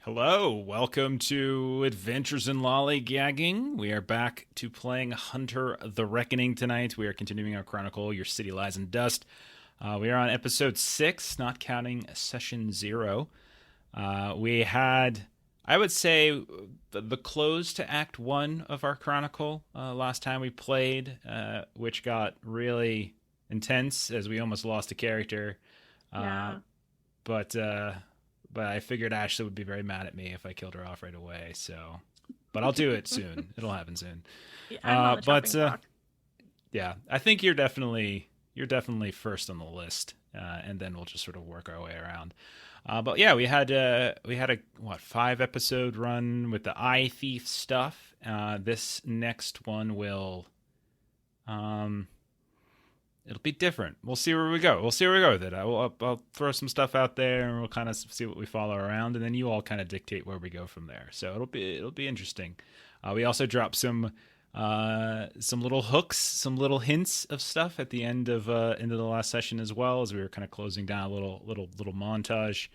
Hello, welcome to Adventures in Lollygagging. We are back to playing Hunter the Reckoning tonight. We are continuing our Chronicle, Your City Lies in Dust. We are on episode 6, not counting session 0. We had, I would say, the close to Act 1 of our Chronicle last time we played, which got really intense as we almost lost a character. Yeah. But I figured Ashley would be very mad at me if I killed her off right away. So, but I'll do it soon. It'll happen soon. Yeah, I'm on the chopping block. Yeah, I think you're definitely first on the list, and then we'll just sort of work our way around. But yeah, we had a 5-episode run with the eye thief stuff. This next one will, it'll be different. We'll see where we go. With it. I'll throw some stuff out there, and we'll kind of see what we follow around, and then you all kind of dictate where we go from there. So it'll be interesting. We also dropped some little hooks, some little hints of stuff at the end of into the last session as well, as we were kind of closing down a little montage,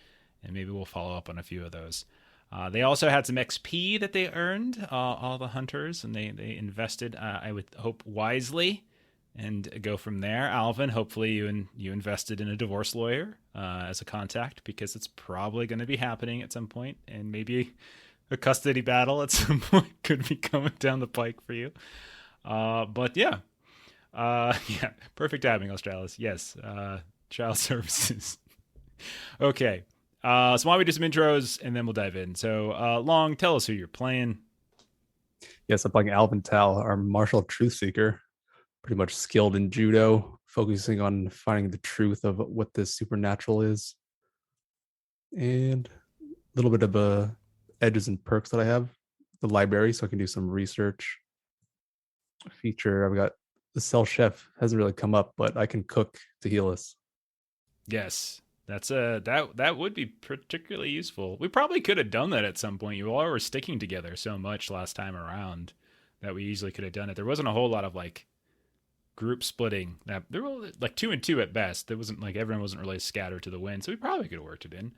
and maybe we'll follow up on a few of those. They also had some XP that they earned, all the hunters, and they invested, I would hope, wisely. And go from there. Alvin, hopefully you invested in a divorce lawyer as a contact, because it's probably going to be happening at some point, and maybe a custody battle at some point could be coming down the pike for you. But yeah, perfect timing, Australis. Yes, child services. Okay, so why don't we do some intros and then we'll dive in. So, Long, tell us who you're playing. Yes, I'm playing Alvin Tal, our martial truth seeker. Pretty much skilled in judo, focusing on finding the truth of what this supernatural is. And a little bit of edges and perks that I have. The library, so I can do some research. Feature, I've got the cell chef. Hasn't really come up, but I can cook to heal us. Yes, that would be particularly useful. We probably could have done that at some point. You all were sticking together so much last time around that we easily could have done it. There wasn't a whole lot of group splitting. That there were 2 and 2 at best. There wasn't everyone wasn't really scattered to the wind, so we probably could have worked it in.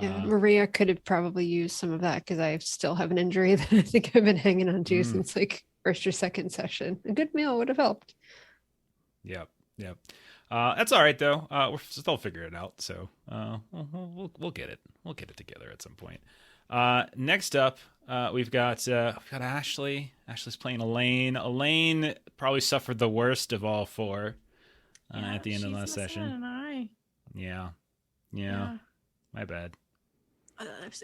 Yeah, Maria could have probably used some of that, because I still have an injury that I think I've been hanging on to since first or second session. A good meal would have helped. Yep. That's all right though. We'll still figure it out. So we'll get it. We'll get it together at some point. Next up, we've got Ashley. Ashley's playing Elaine. Elaine probably suffered the worst of all 4 at the end of the last session. Yeah. My bad.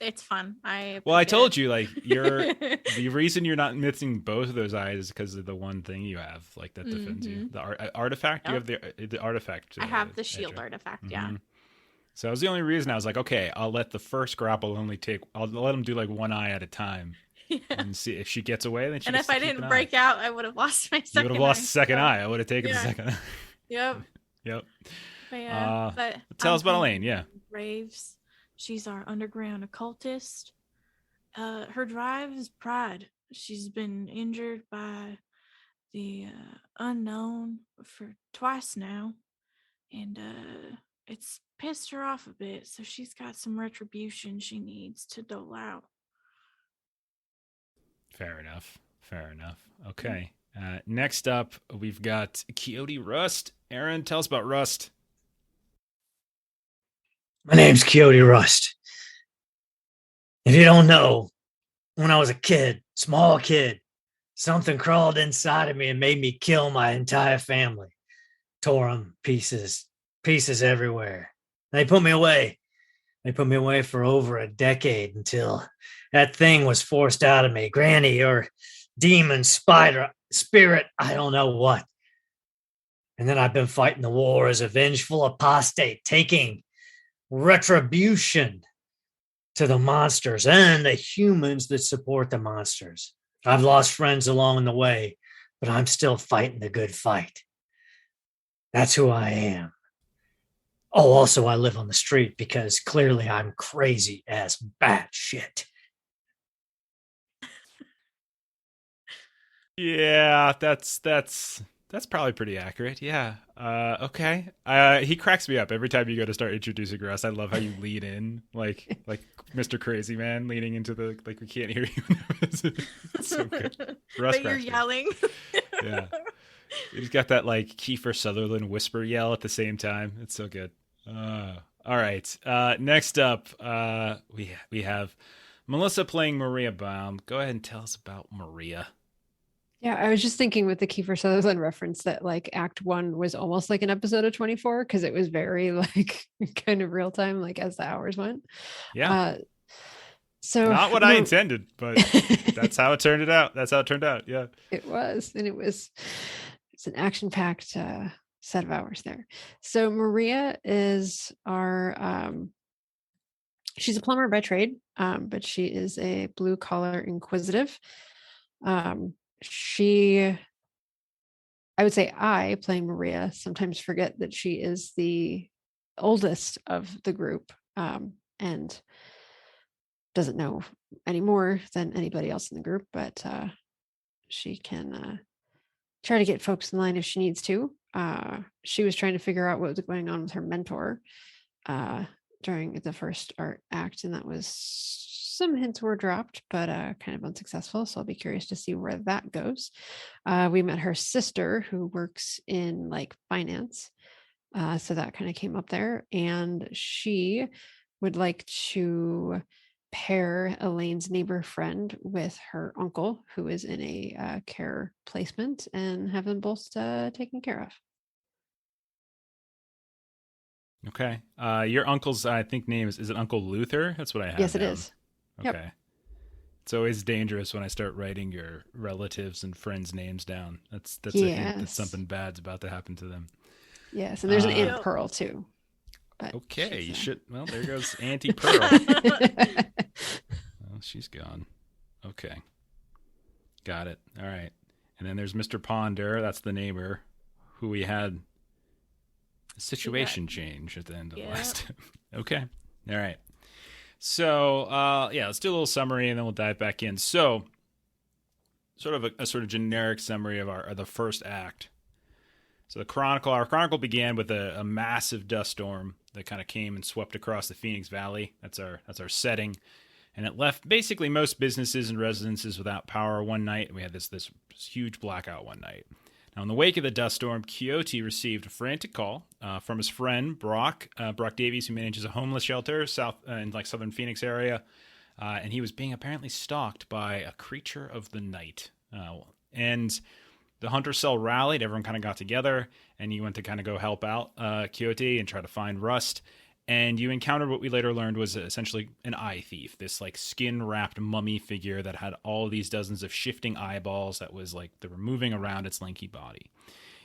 It's fun. I told you, you're the reason you're not missing both of those eyes is because of the one thing you have, that defends you. The artifact. Yep. You have the artifact. I have the shield artifact. Mm-hmm. Yeah. So that was the only reason I was like, okay, I'll let the first grapple I'll let him do 1 eye at a time, and see if she gets away. Then she. And if I didn't break out, I would have lost my second. You would have lost the second eye. I would have taken the second eye. Yep. But yeah. Tell us about Elaine. Yeah. Raves. She's our underground occultist. Her drive is pride. She's been injured by the unknown for twice now, and it's pissed her off a bit, so she's got some retribution she needs to dole out. Fair enough. Okay. Next up, we've got Coyote Rust. Aaron, tell us about Rust. My name's Coyote Rust. If you don't know, when I was a kid, small kid, something crawled inside of me and made me kill my entire family. Tore them pieces everywhere. They put me away. They put me away for over a decade until that thing was forced out of me. Granny or demon, spider, spirit, I don't know what. And then I've been fighting the war as a vengeful apostate, taking retribution to the monsters and the humans that support the monsters. I've lost friends along the way, but I'm still fighting the good fight. That's who I am. Oh, also, I live on the street because clearly I'm crazy as bat shit. Yeah, that's That's probably pretty accurate. Yeah. Okay. He cracks me up every time you go to start introducing Russ. I love how you lean in, like Mr. Crazy Man leaning into the like we can't hear you. It's so good. Russ But you're cracks me up. yelling. Yeah. He's got that like Kiefer Sutherland whisper yell at the same time. It's so good. All right. Next up, we have Melissa playing Maria Baum. Go ahead and tell us about Maria. Yeah, I was just thinking with the Kiefer Sutherland reference that like Act 1 was almost like an episode of 24 because it was very like kind of real time, like as the hours went. Yeah. So not what I intended, but that's how it turned out. That's how it turned out. Yeah. It was, and it's an action-packed set of hours there. So Maria is our she's a plumber by trade, but she is a blue-collar inquisitive. I would say I, playing Maria, sometimes forget that she is the oldest of the group and doesn't know any more than anybody else in the group, but she can try to get folks in line if she needs to. She was trying to figure out what was going on with her mentor during the first art act, and that was some hints were dropped, but kind of unsuccessful. So I'll be curious to see where that goes. We met her sister who works in like finance. So that kind of came up there. And she would like to pair Elaine's neighbor friend with her uncle, who is in a care placement, and have them both taken care of. Okay. Your uncle's, I think, name is it Uncle Luther? That's what I have. Yes, it down. is. Okay. Yep. It's always dangerous when I start writing your relatives and friends' names down. That's a hint that something bad's about to happen to them. Yes, and there's an Aunt Pearl too. But okay, you should. Well, there goes Auntie Pearl. Well, she's gone. Okay, got it. All right, and then there's Mr. Ponder. That's the neighbor who we had a situation change at the end of the last. Okay, all right. So, let's do a little summary and then we'll dive back in. So, sort of a sort of generic summary of the first act. So our Chronicle began with a massive dust storm that kind of came and swept across the Phoenix Valley. That's our setting. And it left basically most businesses and residences without power one night. And we had this huge blackout one night. Now, in the wake of the dust storm, Coyote received a frantic call from his friend Brock Davies, who manages a homeless shelter in southern Phoenix area, and he was being apparently stalked by a creature of the night. And the hunter cell rallied. Everyone kind of got together, and you went to kind of go help out Coyote and try to find Rust. And you encountered what we later learned was essentially an eye thief, this like skin-wrapped mummy figure that had all these dozens of shifting eyeballs that was like they were moving around its lanky body.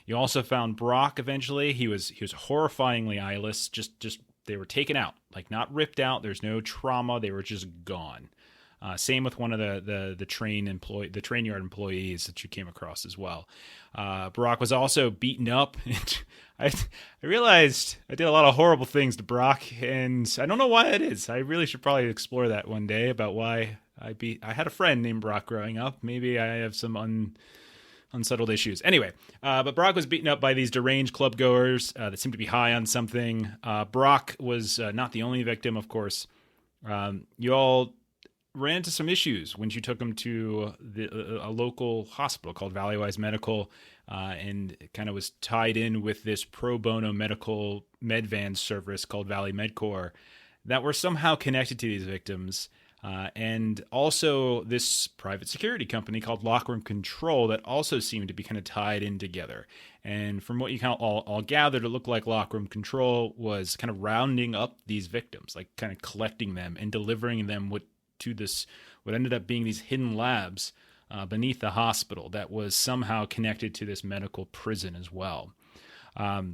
You also found Brock eventually. He was horrifyingly eyeless. Just they were taken out, like not ripped out. There's no trauma. They were just gone. Same with one of the train yard employees that you came across as well. Brock was also beaten up. I realized I did a lot of horrible things to Brock, and I don't know why it is. I really should probably explore that one day about why I had a friend named Brock growing up. Maybe I have some unsettled issues. Anyway, but Brock was beaten up by these deranged club goers that seemed to be high on something. Brock was not the only victim, of course. You all ran into some issues when you took him to a local hospital called Valleywise Medical, and it kind of was tied in with this pro bono medical med van service called Valley MedCorps that were somehow connected to these victims, and also this private security company called Lockroom Control that also seemed to be kind of tied in together. And from what you kind of all gathered, it looked like Lockroom Control was kind of rounding up these victims, like kind of collecting them and delivering them to what ended up being these hidden labs beneath the hospital that was somehow connected to this medical prison as well. A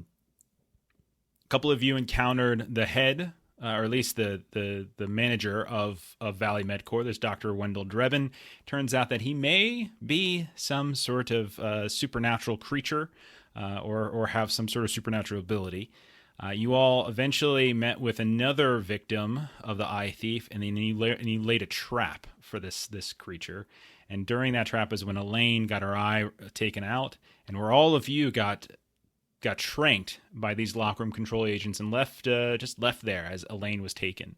couple of you encountered the head, or at least the manager of Valley MedCorps. There's Dr. Wendell Drebin. Turns out that he may be some sort of supernatural creature or have some sort of supernatural ability. You all eventually met with another victim of the eye thief, and then he laid a trap for this creature. And during that trap is when Elaine got her eye taken out, and where all of you got tranked by these lockroom control agents and left there as Elaine was taken.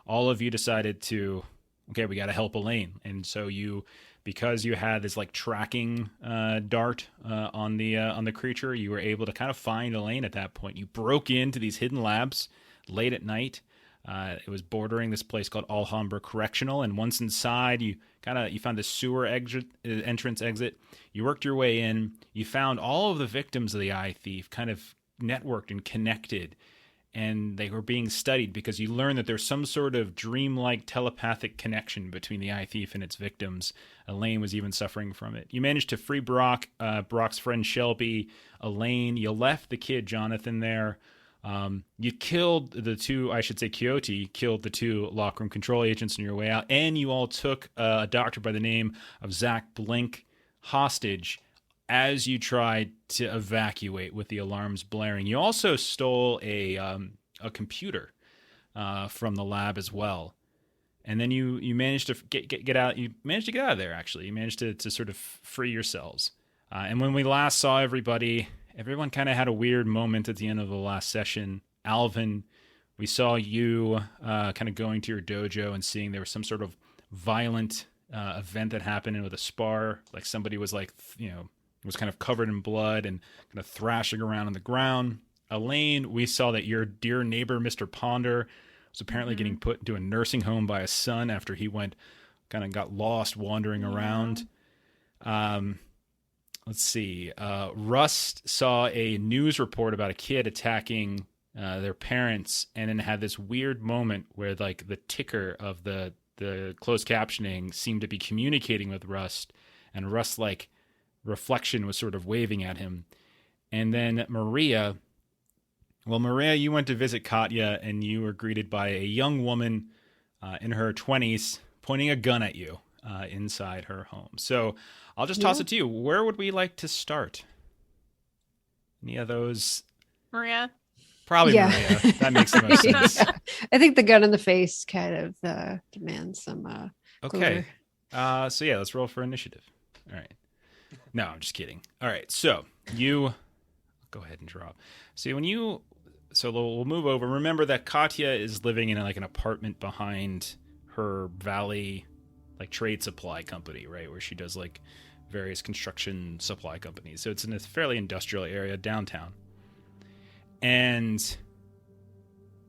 All of you decided to, okay, we got to help Elaine, and so because you had this like tracking dart on the creature, you were able to kind of find Elaine at that point. You broke into these hidden labs late at night. It was bordering this place called Alhambra Correctional, and once inside, you found the sewer entrance exit. You worked your way in. You found all of the victims of the eye thief kind of networked and connected, and they were being studied because you learned that there's some sort of dreamlike telepathic connection between the eye thief and its victims. Elaine was even suffering from it. You managed to free Brock, Brock's friend Shelby, Elaine. You left the kid Jonathan there. You killed Coyote killed the 2 lockroom control agents on your way out, and you all took a doctor by the name of Zach Blink hostage as you tried to evacuate with the alarms blaring. You also stole a computer from the lab as well, and then you managed to get out. You managed to get out of there. Actually, you managed to sort of free yourselves. And when we last saw everybody, everyone kind of had a weird moment at the end of the last session. Alvin, we saw you kind of going to your dojo and seeing there was some sort of violent event that happened with a spar. Like somebody was was kind of covered in blood and kind of thrashing around on the ground. Elaine, we saw that your dear neighbor, Mr. Ponder, was apparently getting put into a nursing home by his son after he got lost wandering around. Let's see. Rust saw a news report about a kid attacking their parents, and then had this weird moment where like the ticker of the closed captioning seemed to be communicating with Rust, and Rust's like reflection was sort of waving at him. And then Maria, you went to visit Katya, and you were greeted by a young woman in her 20s pointing a gun at you inside her home. So I'll just toss it to you. Where would we like to start? Any of those? Maria? Probably Maria. That makes the most sense. Yeah. I think the gun in the face kind of demands some Okay. So yeah, let's roll for initiative. All right. No, I'm just kidding. All right. So you go ahead and drop. See, so we'll move over. Remember that Katya is living in like an apartment behind her Valley like trade supply company, right? Where she does like various construction supply companies. So it's in a fairly industrial area downtown. And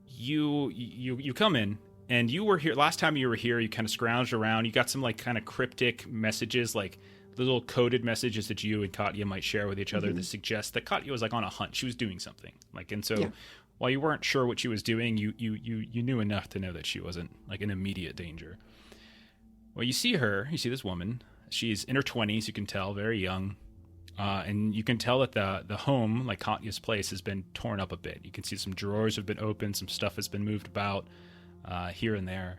you come in, and you were here last time you were here. You kind of scrounged around. You got some like kind of cryptic messages, like little coded messages that you and Katya might share with each other that suggest that Katya was like on a hunt. She was doing something. Like, and so while you weren't sure what she was doing, you knew enough to know that she wasn't like in immediate danger. Well, you see this woman. She's in her 20s, you can tell, very young. And you can tell that the home, like Katya's place, has been torn up a bit. You can see some drawers have been opened, some stuff has been moved about here and there.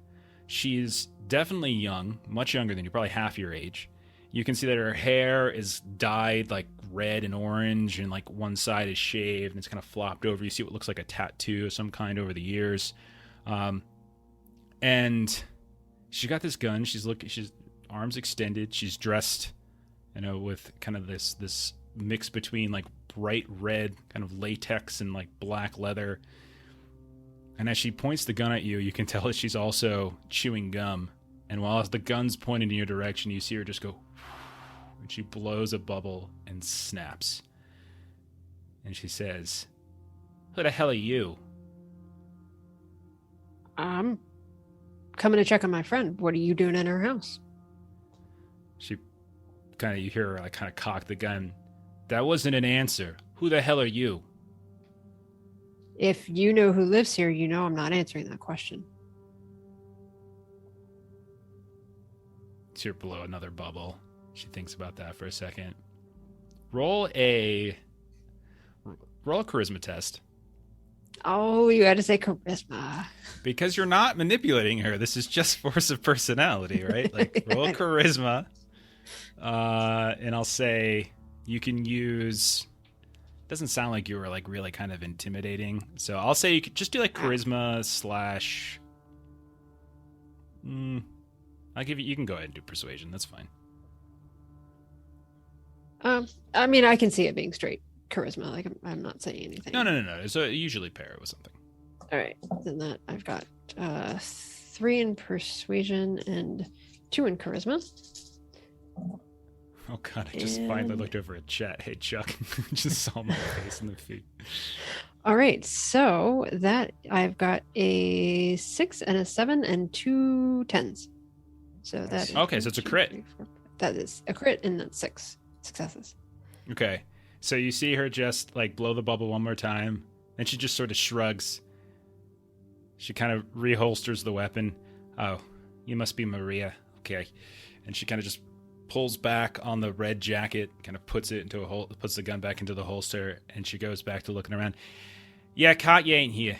She's definitely young, much younger than you, probably half your age. You can see that her hair is dyed like red and orange, and like one side is shaved and it's kind of flopped over. You see what looks like a tattoo of some kind over the years. And she got this gun. She's arms extended. She's dressed, with kind of this mix between like bright red kind of latex and like black leather. And as she points the gun at you, you can tell that she's also chewing gum. And while the gun's pointed in your direction, you see her just go, and she blows a bubble and snaps. And she says, "Who the hell are you?" I'm coming to check on my friend. What are you doing in her house? She you hear her like kind of cock the gun. "That wasn't an answer. Who the hell are you?" If you know who lives here, you know I'm not answering that question. See her blow another bubble. She thinks about that for a second. Roll a charisma test. Oh, you had to say charisma. Because you're not manipulating her. This is just force of personality, right? Like, roll charisma. And I'll say you can use... Doesn't sound like you were like really kind of intimidating. So I'll say you could just do like charisma / I'll give you can go ahead and do persuasion. That's fine. I mean, I can see it being straight charisma. Like I'm not saying anything. No. It's usually pair with something. All right, then that I've got 3 in persuasion and 2 in charisma. Oh god, I just finally looked over at chat. Hey Chuck, just saw my face in the feed. All right, so that I've got a 6 and a 7 and 2 10s. So that is okay. So it's a crit. 3, 4, that is a crit, and that's 6 successes. Okay, so you see her just like blow the bubble one more time, then she just sort of shrugs. She kind of reholsters the weapon. Oh, you must be Maria. Okay, and she kind of just pulls back on the red jacket, kind of puts it into puts the gun back into the holster, and she goes back to looking around. Yeah, Katya ain't here.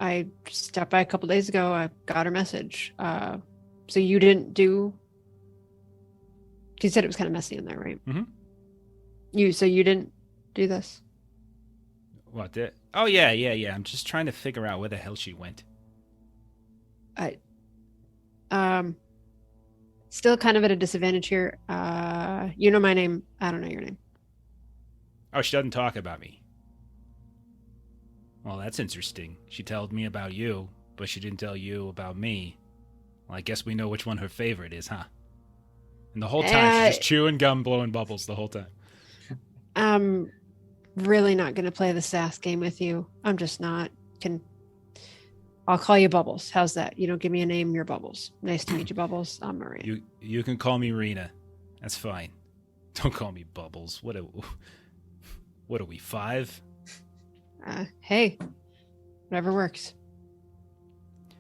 I stopped by a couple days ago. I got her message. So you didn't do? You said it was kind of messy in there, right? Mm-hmm. So you didn't do this? What? Oh yeah. I'm just trying to figure out where the hell she went. Still kind of at a disadvantage here. You know my name. I don't know your name. Oh, she doesn't talk about me. Well, that's interesting. She told me about you, but she didn't tell you about me. Well, I guess we know which one her favorite is, huh? And the whole time she's just chewing gum, blowing bubbles the whole time. I'm really not going to play the sass game with you. I'm just not. I'll call you Bubbles. How's that? You don't give me a name, you're Bubbles. Nice to meet you, Bubbles. I'm Maria. You can call me Rena. That's fine. Don't call me Bubbles. What are we, 5? Hey, whatever works.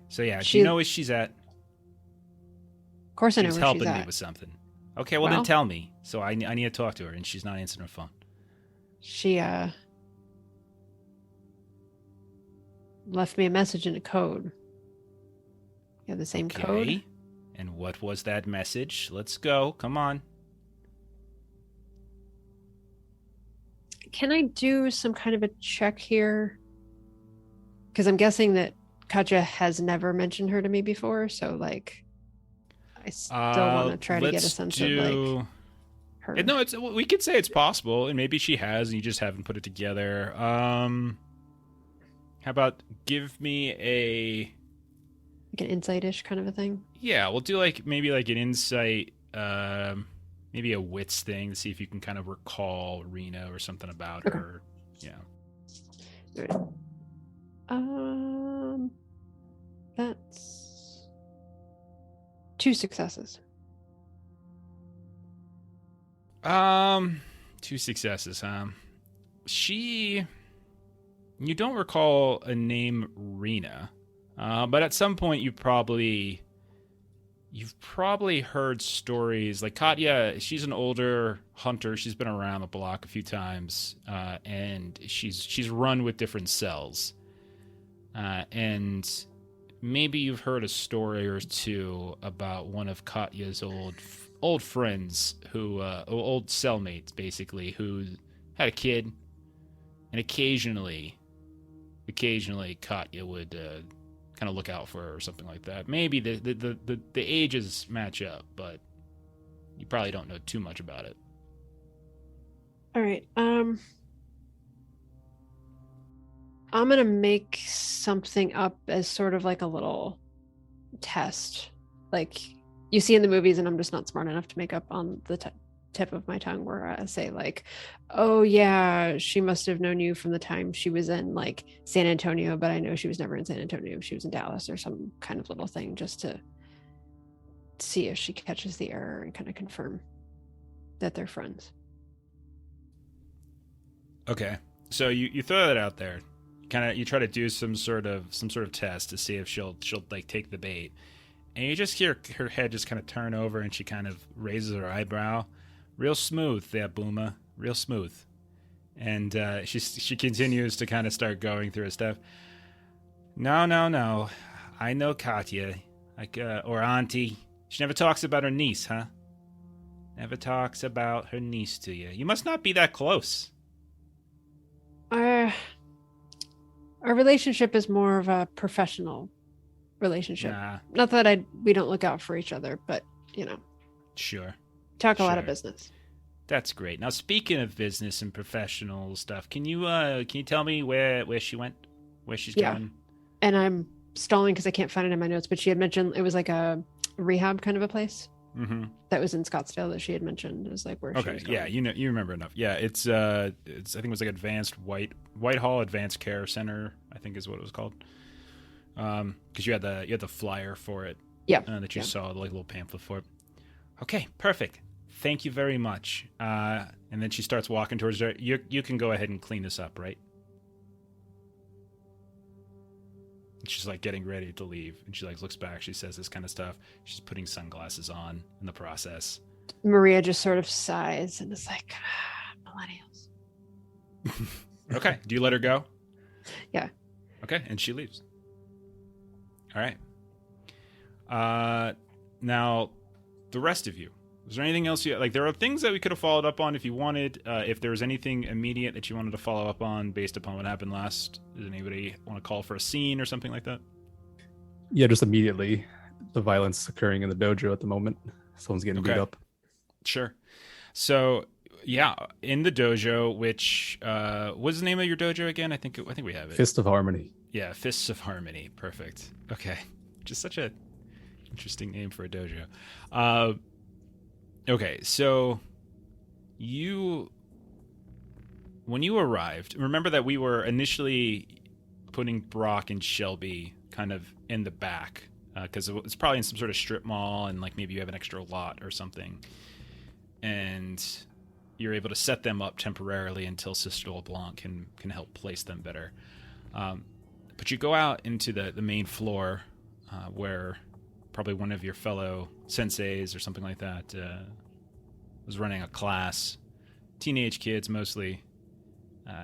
So yeah, do you know where she's at? Of course I know where she's at. She's helping me with something. Okay, well then tell me. So I need to talk to her, and she's not answering her phone. She left me a message in a code. You have the same code? And what was that message? Let's go. Come on. Can I do some kind of a check here? Because I'm guessing that Katja has never mentioned her to me before, so like I still want to try to get a sense of like her. No, we could say it's possible, and maybe she has, and you just haven't put it together. How about give me like an insight-ish kind of a thing? Yeah, we'll do maybe an insight, maybe a wits thing to see if you can kind of recall Rena or something about her. Yeah. Right. That's 2 successes. 2 successes, you don't recall a name Rena, but at some point you've probably heard stories like Katya. She's an older hunter. She's been around the block a few times, and she's run with different cells, and maybe you've heard a story or two about one of Katya's old friends who old cellmates basically, who had a kid, and occasionally Katya would kind of look out for her or something like that. Maybe the ages match up, but you probably don't know too much about it. All right. I'm gonna make something up as sort of like a little test, like you see in the movies, and I'm just not smart enough to make up on the tip of my tongue, where I say like, oh yeah, she must have known you from the time she was in like San Antonio, but I know she was never in San Antonio. She was in Dallas, or some kind of little thing, just to see if she catches the error and kind of confirm that they're friends. Okay, so you throw that out there, you try to do some sort of test to see if she'll like take the bait, and you just hear her head just kind of turn over, and she kind of raises her eyebrow. Real smooth there, Booma. Real smooth. And she continues to kind of start going through her stuff. No. I know Katya. Or Auntie. She never talks about her niece, huh? Never talks about her niece to you. You must not be that close. Our relationship is more of a professional relationship. Nah. Not that we don't look out for each other, but you know. Sure. Talk a lot of Sure. business. That's great. Now, speaking of business and professional stuff, can you tell me where she went, where she's Yeah. going? And I'm stalling because I can't find it in my notes, but she had mentioned it was like a rehab kind of a place Mm-hmm. that was in Scottsdale that she had mentioned is like where she Okay, was going. yeah, you remember enough. Yeah, it's I think it was like Advanced Whitehall Advanced Care Center, I think is what it was called. Because you had the flyer for it. Yeah. That you Yeah. saw, like little pamphlet for it. Okay, perfect. Thank you very much. And then she starts walking towards her. You can go ahead and clean this up, right? And she's like getting ready to leave, and she like looks back. She says this kind of stuff. She's putting sunglasses on in the process. Maria just sort of sighs and is like, millennials. Okay. Do you let her go? Yeah. Okay, and she leaves. All right. Now, the rest of you. Is there anything else you like? There are things that we could have followed up on if you wanted. If there was anything immediate that you wanted to follow up on based upon what happened last. Does anybody want to call for a scene or something like that? Yeah, just immediately. The violence occurring in the dojo at the moment. Someone's getting beat Okay. up. Sure. So yeah, in the dojo, which what's the name of your dojo again? I think we have it. Fist of Harmony. Yeah, Fists of Harmony. Perfect. Okay, just such a interesting name for a dojo. Okay, so when you arrived, remember that we were initially putting Brock and Shelby kind of in the back because it's probably in some sort of strip mall, and like maybe you have an extra lot or something, and you're able to set them up temporarily until Sister LeBlanc can help place them better. But you go out into the main floor where probably one of your fellow senseis or something like that was running a class. Teenage kids mostly.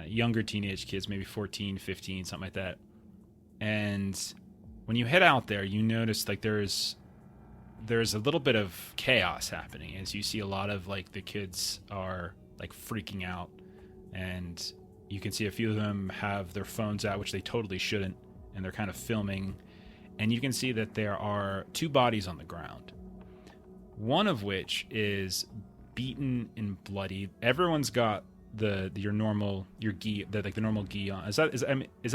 Younger teenage kids, maybe 14, 15, something like that. And when you head out there, you notice like there's a little bit of chaos happening as you see a lot of like the kids are like freaking out, and you can see a few of them have their phones out, which they totally shouldn't, and they're kind of filming. And you can see that there are two bodies on the ground, one of which is beaten and bloody. Everyone's got your normal gi, the normal gi on. Is that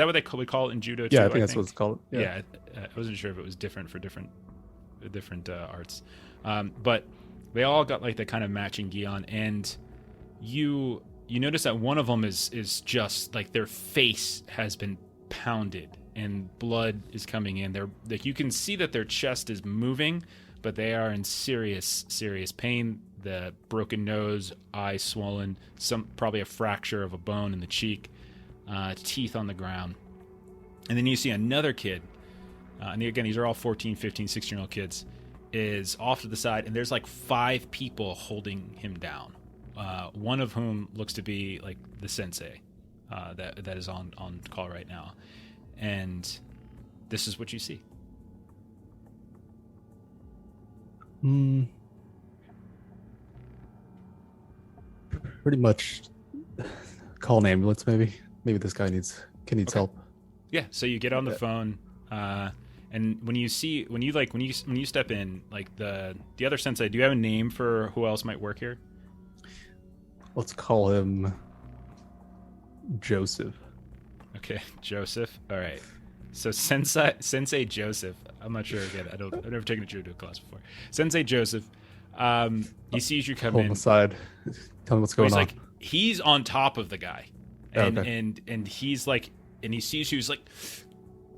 what they would call it in judo too? Yeah, I think that's what it's called. Yeah, I wasn't sure if it was different for different arts, but they all got like the kind of matching gi on, and you notice that one of them is just like their face has been pounded and blood is coming in. They're like, you can see that their chest is moving, but they are in serious pain. The broken nose, eye swollen, probably a fracture of a bone in the cheek, teeth on the ground. And then you see another kid, and again, these are all 14, 15, 16-year-old kids, is off to the side, and there's like 5 people holding him down. One of whom looks to be like the sensei that is on call right now. And this is what you see. Pretty much call an ambulance, maybe. Maybe this guy needs help. Yeah, so you get on the phone, and when you step in, like the other sensei, do you have a name for who else might work here? Let's call him Joseph. Okay, Joseph. All right. So Sensei Joseph. I'm not sure again. I've never taken a judo class before. Sensei Joseph. He sees you come Hold in. him aside. Tell him what's going on. Like, he's on top of the guy, and Okay. and he's like, and he sees you. He's like,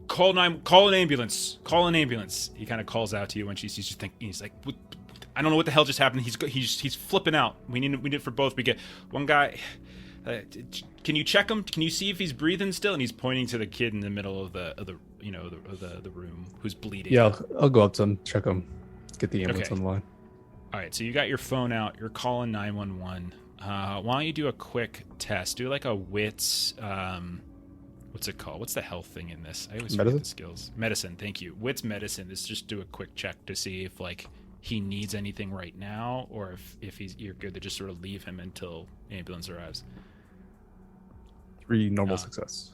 call an ambulance. Call an ambulance. He kind of calls out to you when she sees you. He's like, I don't know what the hell just happened. He's flipping out. We need it for both. We get one guy. Can you check him? Can you see if he's breathing still? And he's pointing to the kid in the middle of the room who's bleeding. Yeah, I'll go up to him, check him, get the ambulance Okay. on the line. All right, so you got your phone out. You're calling 911. Why don't you do a quick test? Do like a wits. What's it called? What's the health thing in this? I always forget Medicine? the skills. Medicine. Thank you. Wits medicine is just do a quick check to see if like he needs anything right now, or if you're good to just sort of leave him until the ambulance arrives. 3 normal success.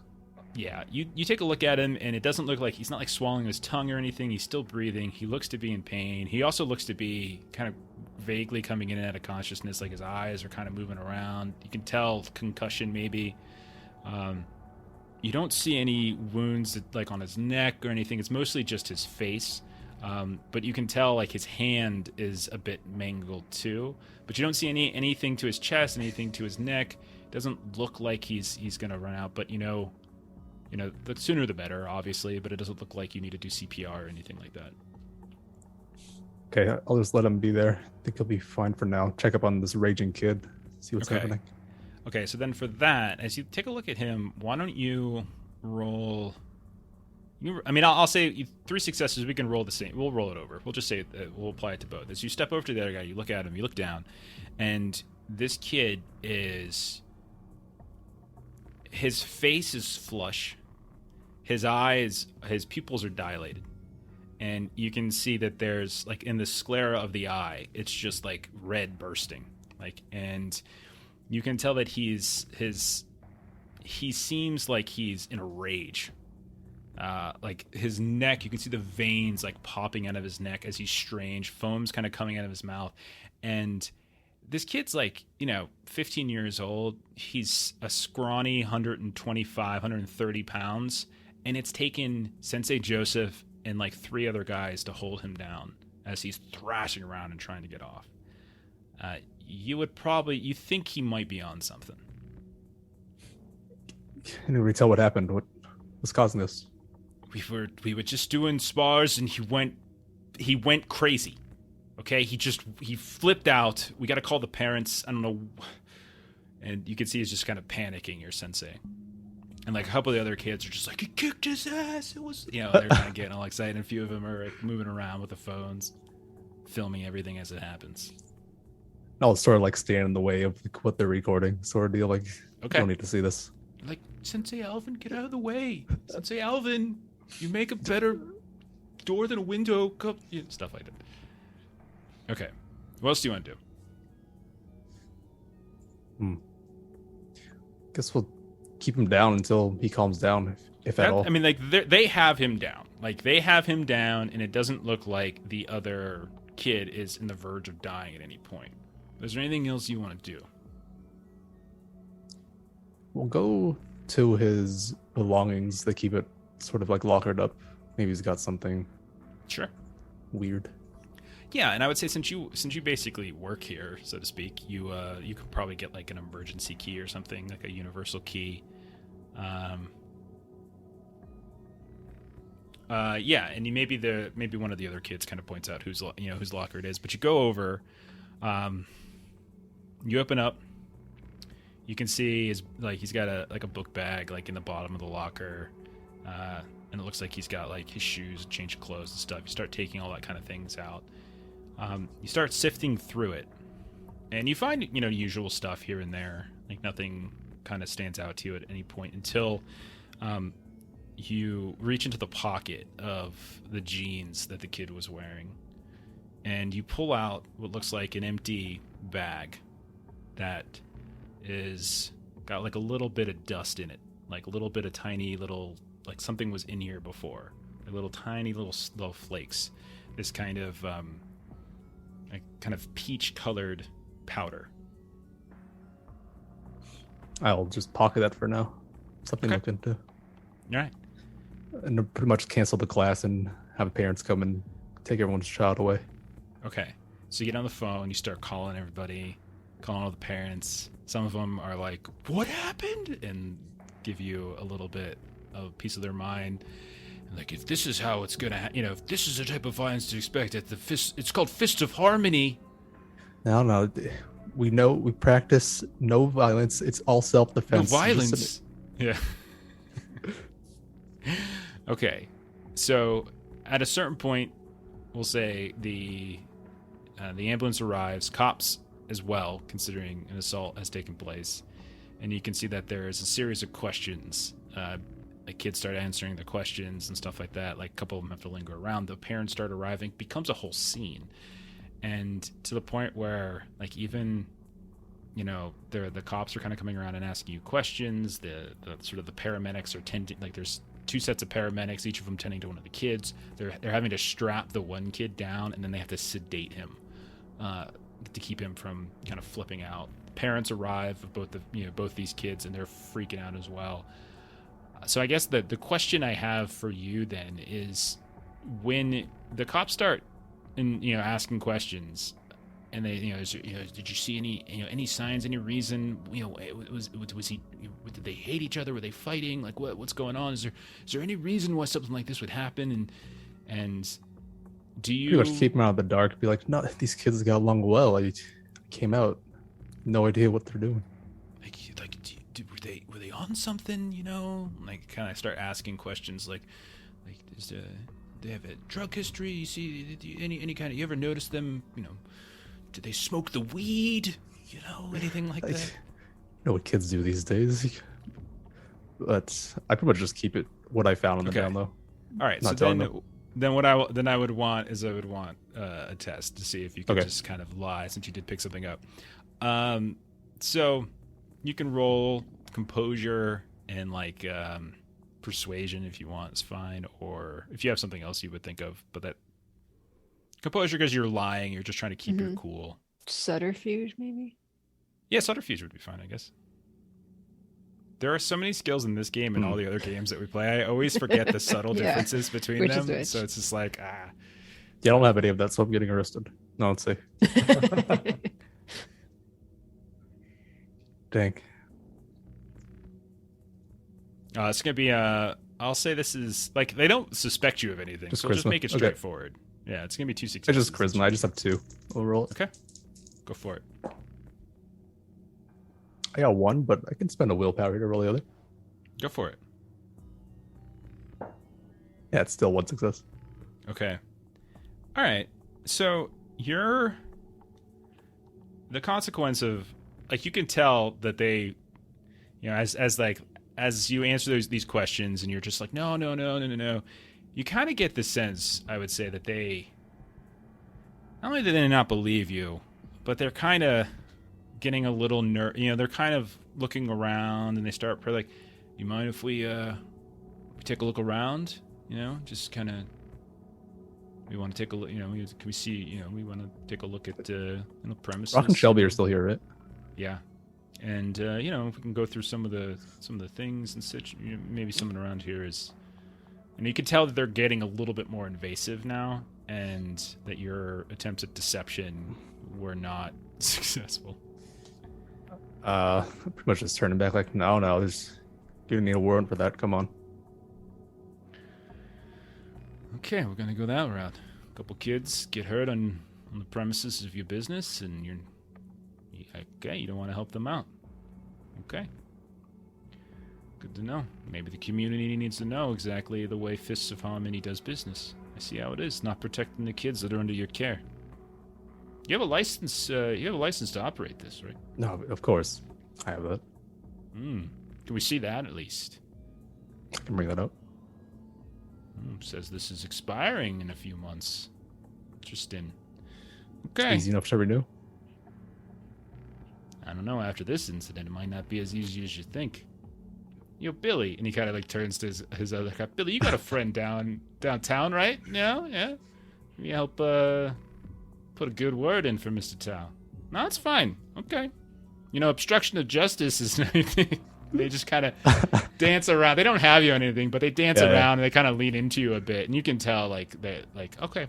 Yeah, you take a look at him, and it doesn't look like he's not like swallowing his tongue or anything. He's still breathing. He looks to be in pain. He also looks to be kind of vaguely coming in and out of consciousness, like his eyes are kind of moving around. You can tell concussion maybe. You don't see any wounds like on his neck or anything. It's mostly just his face. But you can tell like his hand is a bit mangled too. But you don't see anything to his chest, anything to his neck. Doesn't look like he's gonna run out. But you know, the sooner the better, obviously. But it doesn't look like you need to do CPR or anything like that. Okay, I'll just let him be there. I think he'll be fine for now. Check up on this raging kid, see what's happening. Okay, so then for that, as you take a look at him, why don't you roll? I'll say 3 successes. We can roll the same. We'll roll it over. We'll just say we'll apply it to both. As you step over to the other guy, you look at him, you look down, and this kid his face is flush. His eyes, his pupils are dilated. And you can see that there's, like, in the sclera of the eye, it's just, like, red bursting. Like, and you can tell that he seems like he's in a rage. Like, his neck, you can see the veins, like, popping out of his neck as he's strange. Foam's kind of coming out of his mouth. And this kid's, like, 15 years old. He's a scrawny 125, 130 pounds. And it's taken Sensei Joseph and like 3 other guys to hold him down as he's thrashing around and trying to get off. You think he might be on something. Can we tell what happened? What's causing this? We were just doing spars and he went crazy. Okay, he flipped out. We got to call the parents. I don't know, and you can see he's just kind of panicking. Your sensei. And like a couple of the other kids are just like, he kicked his ass. It was, they're kind of getting all excited. A few of them are like moving around with the phones, filming everything as it happens. I'll sort of like stand in the way of what they're recording, sort of deal. Like, okay, I don't need to see this. Like, Sensei Alvin, get out of the way. Sensei Alvin, you make a better door than a window. Stuff like that. Okay, what else do you want to do? Guess we'll keep him down until he calms down, if at all. I mean, like, they have him down. Like, they have him down, and it doesn't look like the other kid is in the verge of dying at any point. Is there anything else you want to do? We'll go to his belongings. They keep it sort of like lockered up. Maybe he's got something Sure. weird. Yeah, and I would say since you basically work here, so to speak, you could probably get like an emergency key or something, like a universal key. Yeah, and maybe one of the other kids kind of points out whose locker it is, but you go over, you open up, you can see he's got a book bag like in the bottom of the locker, and it looks like he's got like his shoes, change of clothes and stuff. You start taking all that kind of things out. You start sifting through it, and you find usual stuff here and there. Like nothing kind of stands out to you at any point until you reach into the pocket of the jeans that the kid was wearing, and you pull out what looks like an empty bag that is got like a little bit of dust in it, like a little bit of tiny little, like something was in here before, like little tiny little flakes. This kind of peach colored powder. I'll just pocket that for now. Something to look into. All right. And pretty much cancel the class and have parents come and take everyone's child away. Okay. So you get on the phone, you start calling everybody, calling all the parents. Some of them are like, "What happened?" and give you a little bit of a piece of their mind. And like, if this is how it's gonna, if this is the type of violence to expect at it's called Fist of Harmony. No, we practice no violence. It's all self-defense. No violence. Yeah. Okay. So at a certain point, we'll say the ambulance arrives, cops as well, considering an assault has taken place, and you can see that there is a series of questions. The kids start answering the questions and stuff like that. Like a couple of them have to linger around. The parents start arriving. Becomes a whole scene, and to the point where like even the cops are kind of coming around and asking you questions. The sort of the paramedics are tending, like there's 2 sets of paramedics, each of them tending to one of the kids. They're having to strap the one kid down, and then they have to sedate him to keep him from kind of flipping out. Parents arrive of both these kids, and they're freaking out as well. So I guess the question I have for you then is, when the cops start asking questions, and they did you see any signs, any reason, was he, did they hate each other, were they fighting, like what's going on, is there any reason why something like this would happen, and do you pretty much keep them out of the dark, be like, no, these kids got along well. I came out, no idea what they're doing. Were they on something, like kind of start asking questions like they have a drug history, you see any kind of, you ever notice them, did they smoke the weed, anything like that? You know what kids do these days. But I pretty much just keep it what I found on the down low. All right, Not so telling them. then what I would want a test to see if you could just kind of lie, since you did pick something up. So you can roll composure and like persuasion if you want, it's fine, or if you have something else you would think of, but that composure, because you're lying, you're just trying to keep your cool. Subterfuge, maybe? Yeah, subterfuge would be fine, I guess. There are so many skills in this game and all the other games that we play. I always forget the subtle differences between Which them. is which. So it's just like, Yeah, I don't have any of that, so I'm getting arrested. No, let's see. Dang. It's going to be, I'll say this is, like, they don't suspect you of anything. Just so just charisma. make it Okay. straightforward. Yeah, it's going to be 2 It's successes. just charisma. I just have 2. We'll roll it. Okay. Go for it. I got 1, but I can spend a willpower to roll the other. Go for it. Yeah, it's still 1 success. Okay. All right. So the consequence of, like, you can tell that they, as you answer these questions and you're just like, no, you kind of get the sense, I would say, that they, not only do they not believe you, but they're kind of getting a little they're kind of looking around, and they start like, you mind if we take a look around, just kind of, we want to take a look, can we see, we want to take a look at premises. Rock and Shelby are still here, right? Yeah. And if we can go through some of the things and such, maybe someone around here is, and you can tell that they're getting a little bit more invasive now, and that your attempts at deception were not successful. Pretty much just turning back like, no, there's, you don't need a warrant for that. Come on. Okay, we're gonna go that route. A couple kids get hurt on the premises of your business, and you don't want to help them out. Okay. Good to know. Maybe the community needs to know exactly the way Fists of Harmony does business. I see how it is, not protecting the kids that are under your care. You have a license. You have a license to operate this, right? No, of course. I have that. Can we see that at least? I can bring that up. Says this is expiring in a few months. Interesting. It's Okay. easy enough to renew. I don't know. After this incident, it might not be as easy as you think. Billy, and he kind of like turns to his other guy. Billy, you got a friend downtown, right? Yeah. You help put a good word in for Mr. Tao. No, it's fine. Okay. Obstruction of justice is anything. They just kind of dance around. They don't have you on anything, but they dance around and they kind of lean into you a bit, and you can tell okay.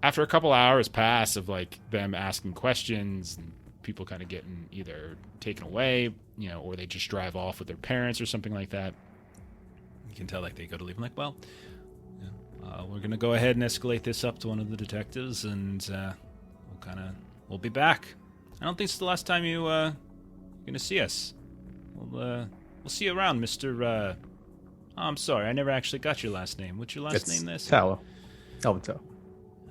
After a couple hours pass of like them asking questions and people kind of getting either taken away, or they just drive off with their parents or something like that, you can tell like they go to leave. I'm like, well, we're gonna go ahead and escalate this up to one of the detectives, and we'll be back. I don't think it's the last time you're gonna see us. We'll see you around, Mr. I'm sorry, I never actually got your last name. What's your last name there? Tao. Alvin Tao.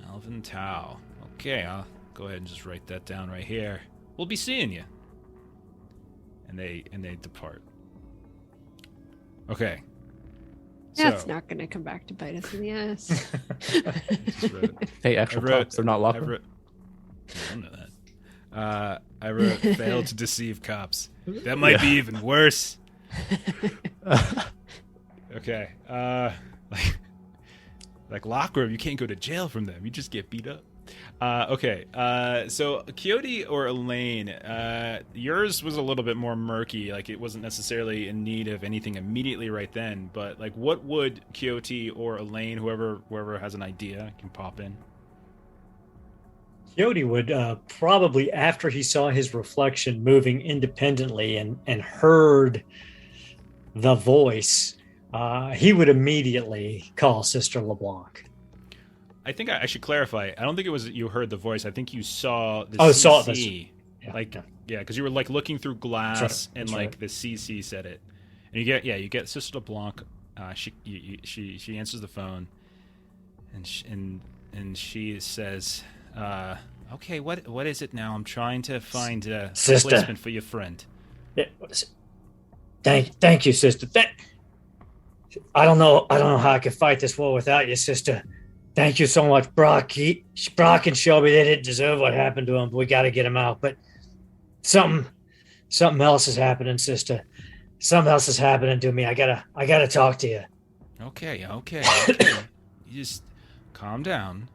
Alvin Tao. Okay, I'll go ahead and just write that down right here. We'll be seeing you. And they depart. Okay. That's So, not going to come back to bite us in the ass. just wrote it. Hey, actual I wrote- cops. They're not locked. I don't know that. I wrote fail to deceive cops. That might be even worse. Okay. Like locker room, you can't go to jail from them. You just get beat up. Okay. So Coyote or Elaine, yours was a little bit more murky. Like it wasn't necessarily in need of anything immediately right then. But like, what would Coyote or Elaine, whoever has an idea, can pop in? Coyote would probably, after he saw his reflection moving independently and heard the voice, he would immediately call Sister LeBlanc. I think I should clarify. I don't think it was that you heard the voice. I think you saw the Oh, CC. saw this. Yeah, because you were like looking through glass That's and right. like the CC said it. And you get Sister LeBlanc. She answers the phone, and she says, "Okay, what is it now? I'm trying to find a Sister. replacement for your friend." Thank you, sister. I don't know how I could fight this war without you, sister. Thank you so much, Brock. Brock and Shelby, they didn't deserve what happened to them, but we got to get them out. But something else is happening, sister. Something else is happening to me. I gotta talk to you. Okay. You just calm down.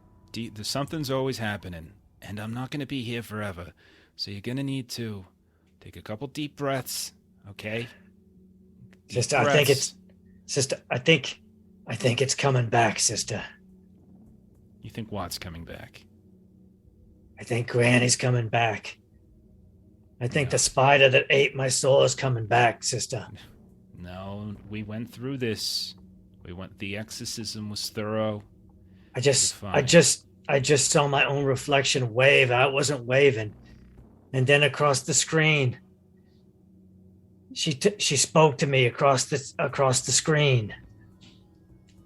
Something's always happening, and I'm not gonna be here forever. So you're gonna need to take a couple deep breaths, okay? Sister, I think it's coming back, sister. You think Watt's coming back? I think Granny's coming back. I think the spider that ate my soul is coming back, sister. No, we went through this. The exorcism was thorough. I just saw my own reflection wave. I wasn't waving. And then across the screen, she spoke to me across the screen.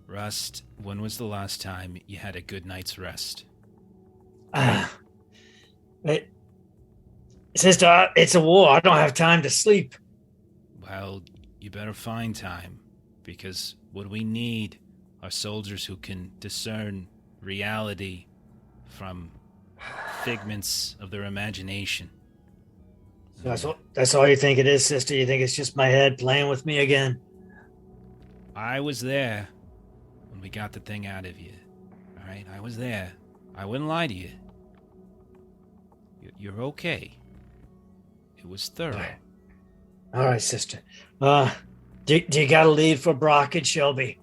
Rust, when was the last time you had a good night's rest? Sister, it's a war. I don't have time to sleep. Well, you better find time, because what we need are soldiers who can discern reality from figments of their imagination. That's all you think it is, sister? You think it's just my head playing with me again? I was there when we got the thing out of you. All right, I was there. I wouldn't lie to you. You're okay. It was thorough. All right, sister. Do you got a lead for Brock and Shelby?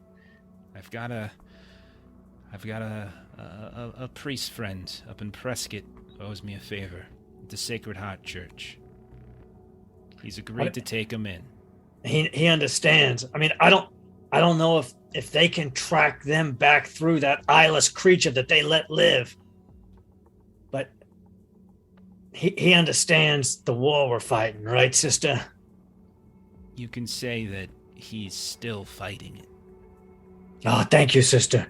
I've got a priest friend up in Prescott who owes me a favor at the Sacred Heart Church. He's agreed to take him in. He understands. I mean, I don't know if they can track them back through that eyeless creature that they let live. But he understands the war we're fighting, right, sister? You can say that he's still fighting it. Oh, thank you, sister.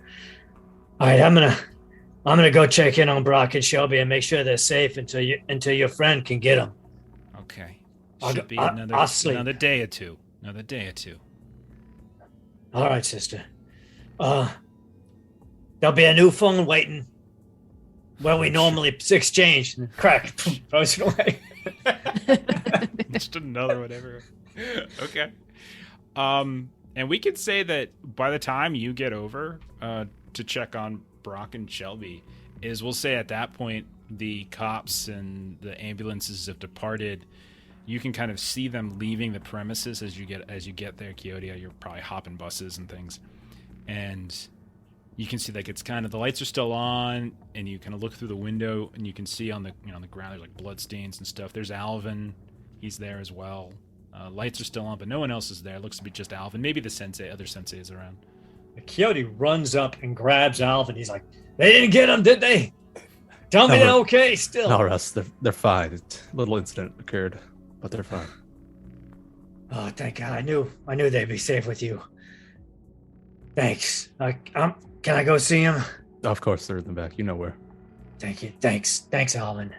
All right, I'm gonna go check in on Brock and Shelby and make sure they're safe until your friend can get them. Okay. I'll Should be sleep. another day or two. Another day or two. All right, sister. There'll be a new phone waiting where we normally exchange. Crack. Throws it away. Just another whatever. Okay. And we could say that by the time you get over to check on Brock and Shelby, we'll say at that point the cops and the ambulances have departed. You can kind of see them leaving the premises as you get there, Coyote. You're probably hopping buses and things, and you can see like it's kind of the lights are still on, and you kind of look through the window and you can see on the on the ground there's like blood stains and stuff. There's Alvin, he's there as well. Lights are still on, but no one else is there. It looks to be just Alvin. Maybe the other sensei is around. Coyote runs up and grabs Alvin. He's like, "They didn't get him, did they? Tell me they're okay still." No, Russ, they're fine. A little incident occurred, but they're fine. Oh, thank God! I knew they'd be safe with you. Thanks. Can I go see him? Of course, they're in the back. You know where. Thank you. Thanks, Alvin.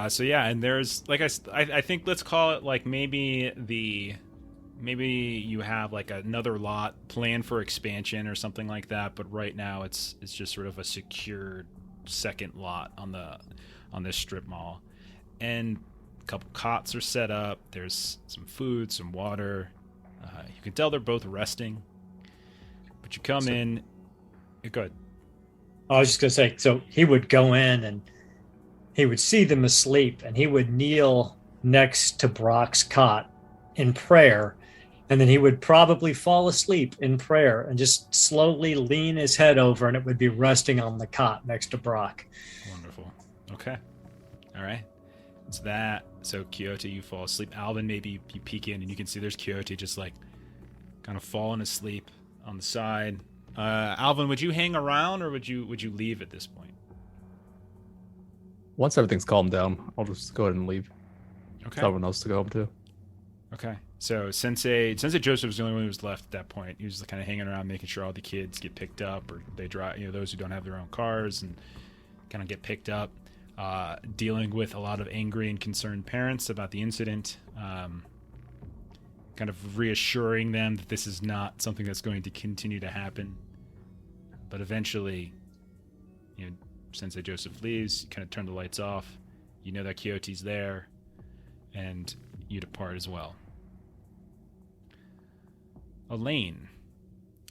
So yeah, and there's like I think let's call it like maybe you have like another lot planned for expansion or something like that, but right now it's just sort of a secured second lot on on this strip mall. And a couple cots are set up. There's some food, some water. You can tell they're both resting. But you come in. Go ahead. I was just going to say, so he would go in and he would see them asleep and he would kneel next to Brock's cot in prayer. And then he would probably fall asleep in prayer and just slowly lean his head over and it would be resting on the cot next to Brock. Wonderful. Okay. All right. So that. So Coyote, you fall asleep. Alvin, maybe you peek in and you can see there's Coyote just like kind of falling asleep on the side. Alvin, would you hang around or would you leave at this point? Once everything's calmed down, I'll just go ahead and leave. Okay. Tell everyone else to go home too. Okay. So Sensei Joseph was the only one who was left at that point. He was kind of hanging around, making sure all the kids get picked up, or they drive. Those who don't have their own cars and kind of get picked up. Dealing with a lot of angry and concerned parents about the incident. Kind of reassuring them that this is not something that's going to continue to happen. But eventually, Sensei Joseph leaves. You kind of turn the lights off. You know that Coyote's there, and you depart as well. Elaine,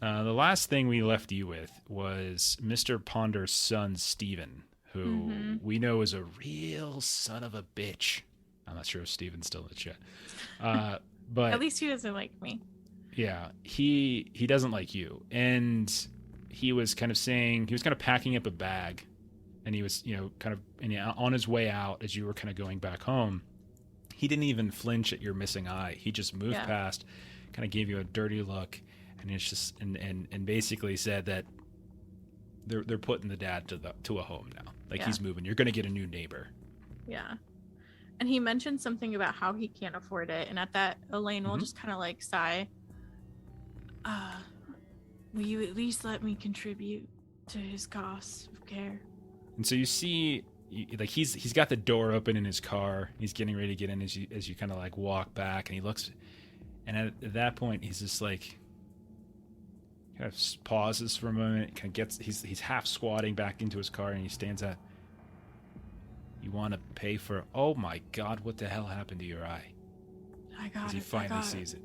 the last thing we left you with was Mr. Ponder's son, Stephen, who we know is a real son of a bitch. I'm not sure if Stephen's still in the chat. But at least he doesn't like me. Yeah, he doesn't like you. And he was kind of packing up a bag, and he was, on his way out as you were kind of going back home. He didn't even flinch at your missing eye. He just moved past, kind of gave you a dirty look, and it's just and basically said that they're putting the dad to a home now. Like he's moving. You're going to get a new neighbor. Yeah. And he mentioned something about how he can't afford it, and at that, Elaine will just kind of like sigh. Will you at least let me contribute to his costs of care? And so you see, like he's got the door open in his car. He's getting ready to get in as you kind of like walk back, and he looks, and at that point he's just like kind of pauses for a moment. Kind of he's half squatting back into his car, and he stands up. You want to pay for? Oh my God! What the hell happened to your eye? I got it. As he finally sees it.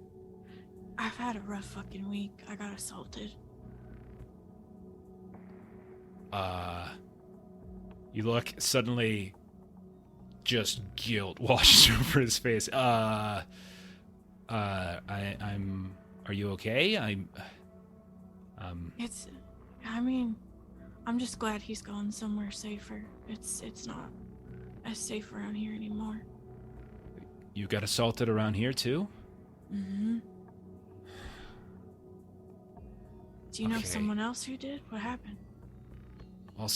I've had a rough fucking week. I got assaulted. You look, suddenly just guilt washes over his face. Are you okay? I'm just glad he's gone somewhere safer. It's not as safe around here anymore. You got assaulted around here too? Mm-hmm. Do you know Okay. someone else who did? What happened? Well,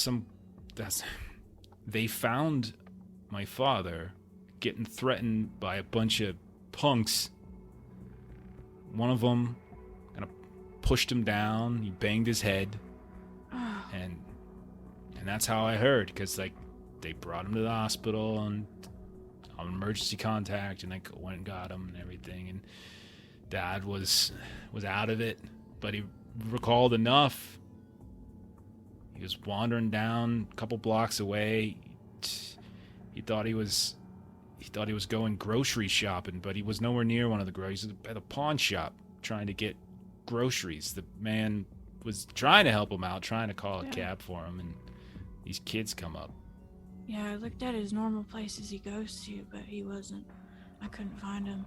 they found my father getting threatened by a bunch of punks. One of them kind of pushed him down. He banged his head, and that's how I heard. Because they brought him to the hospital and on emergency contact, and they went and got him and everything. And Dad was out of it, but he recalled enough. He was wandering down a couple blocks away. He thought he was going grocery shopping, but he was nowhere near one of the groceries. He was at a pawn shop trying to get groceries. The man was trying to help him out, trying to call a cab for him, and these kids come up. Yeah, I looked at his normal places he goes to, but he wasn't. I couldn't find him.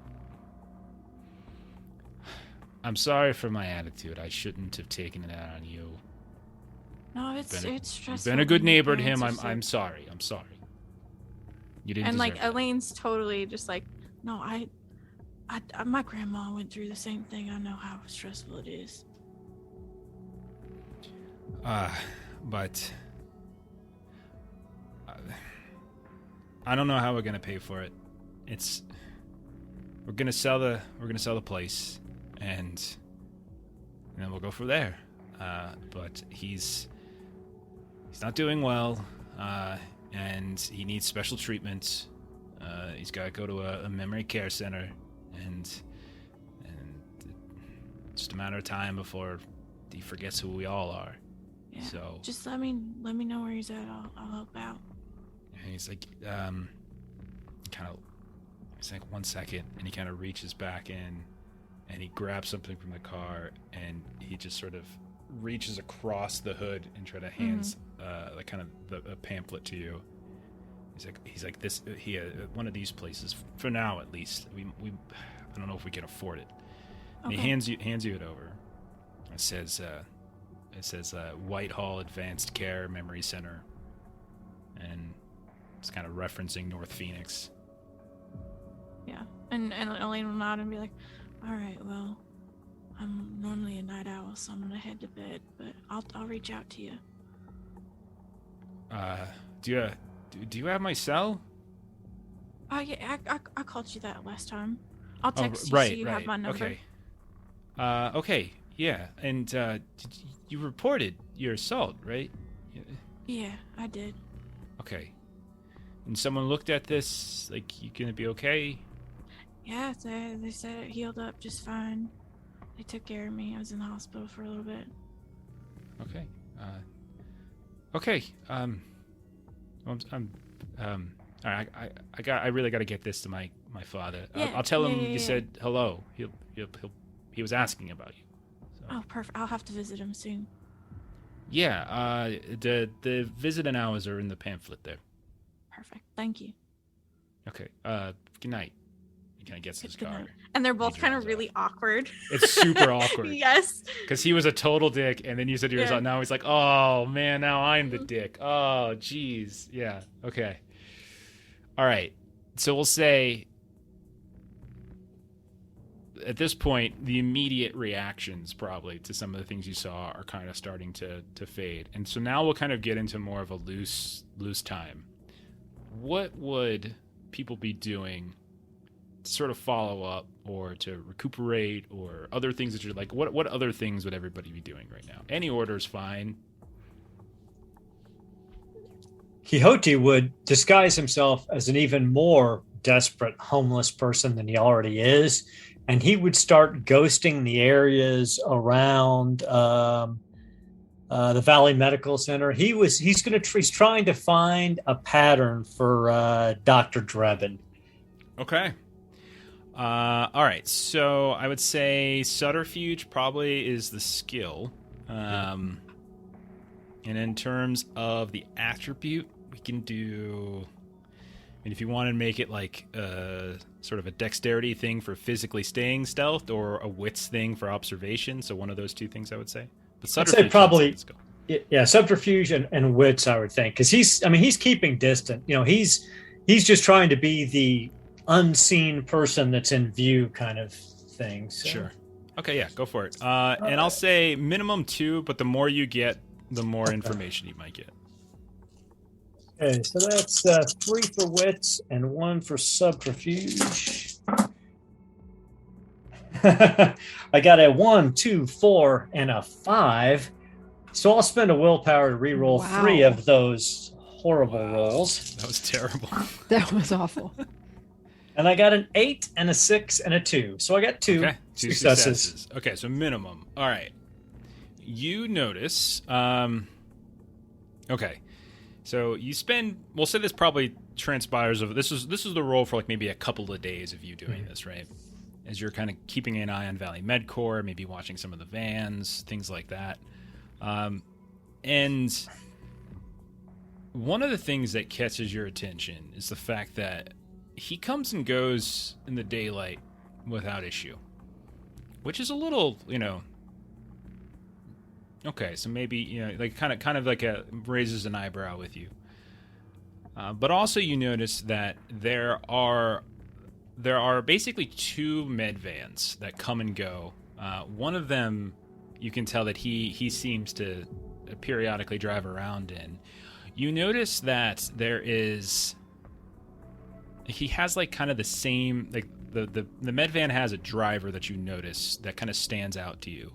I'm sorry for my attitude. I shouldn't have taken it out on you. No, it's stressful. You've been a good when your neighbor to him. parents are I'm sick. sorry. I'm sorry. You didn't. And deserve that. Elaine's totally just like, no, I my grandma went through the same thing. I know how stressful it is. But I don't know how we're gonna pay for it. We're gonna sell the place, and then we'll go from there. But he's not doing well, and he needs special treatment. He's got to go to a memory care center, and it's just a matter of time before he forgets who we all are. Yeah. So Just let me know where he's at. I'll help out. yeah, And he's like, he's like, 1 second, and he kind of reaches back in, and he grabs something from the car, and he just sort of reaches across the hood and try to hands a pamphlet to you. He's like this. One of these places for now, at least. We I don't know if we can afford it. And Okay. he hands you it over. It says Whitehall Advanced Care Memory Center, and it's kind of referencing North Phoenix. Yeah. And Elaine will nod and be like, all right, well, I'm normally a night owl, so I'm gonna head to bed, but I'll reach out to you. Do you have my cell? Oh yeah, I called you that last time. I'll text you right, so you right. have my number. Okay. Okay. Yeah. And you reported your assault, right? Yeah, I did. Okay. And someone looked at this, like, you gonna be okay? Yeah, they said it healed up just fine. They took care of me. I was in the hospital for a little bit. Okay. Okay. All right. I really got to get this to my father. Yeah, I'll tell him yeah. you said hello. He was asking about you. So. Oh, perfect. I'll have to visit him soon. Yeah. The visiting hours are in the pamphlet there. Perfect. Thank you. Okay. Good night. He kind of gets his Good car. night. And they're both He kind of drives really awkward. It's super awkward. Yes. Because he was a total dick, and then you said you were Yeah. now he's like, oh man, now I'm the dick. Oh jeez. Yeah. Okay. All right. So we'll say at this point, the immediate reactions probably to some of the things you saw are kind of starting to fade. And so now we'll kind of get into more of a loose time. What would people be doing to sort of follow up or to recuperate or other things that you're like, what other things would everybody be doing right now? Any order is fine. Quixote would disguise himself as an even more desperate homeless person than he already is, and he would start ghosting the areas around the Valley Medical Center. He's trying to find a pattern for Dr. Drebin. Okay. All right. So I would say subterfuge probably is the skill. And in terms of the attribute, we can do. I mean, if you want to make it like sort of a dexterity thing for physically staying stealthed, or a wits thing for observation, so one of those two things, I would say. But I'd subterfuge say probably, is the skill. yeah, subterfuge and wits, I would think, because he's keeping distant. You know, he's just trying to be the unseen person that's in view kind of thing. So. Sure. Okay, yeah, go for it. And I'll say minimum 2, but the more you get, the more information you might get. Okay, so that's 3 for wits and 1 for subterfuge. I got a 1, 2, 4, and a 5. So I'll spend a willpower to re-roll Wow. 3 of those horrible rolls. That was terrible. That was awful. And I got an 8 and a 6 and a 2. So I got 2 Okay, 2 successes. Okay, so minimum. All right. You notice. Okay, so you spend. We'll say this probably transpires over. This is the roll for like maybe a couple of days of you doing this, right? As you're kind of keeping an eye on Valley MedCorp, maybe watching some of the vans, things like that. And one of the things that catches your attention is the fact that he comes and goes in the daylight without issue, which is a little, okay, so maybe, like kind of like raises an eyebrow with you. But also you notice that there are basically 2 med vans that come and go. One of them, you can tell that he seems to periodically drive around in. You notice that he has like kind of the same, like the med van has a driver that you notice that kind of stands out to you.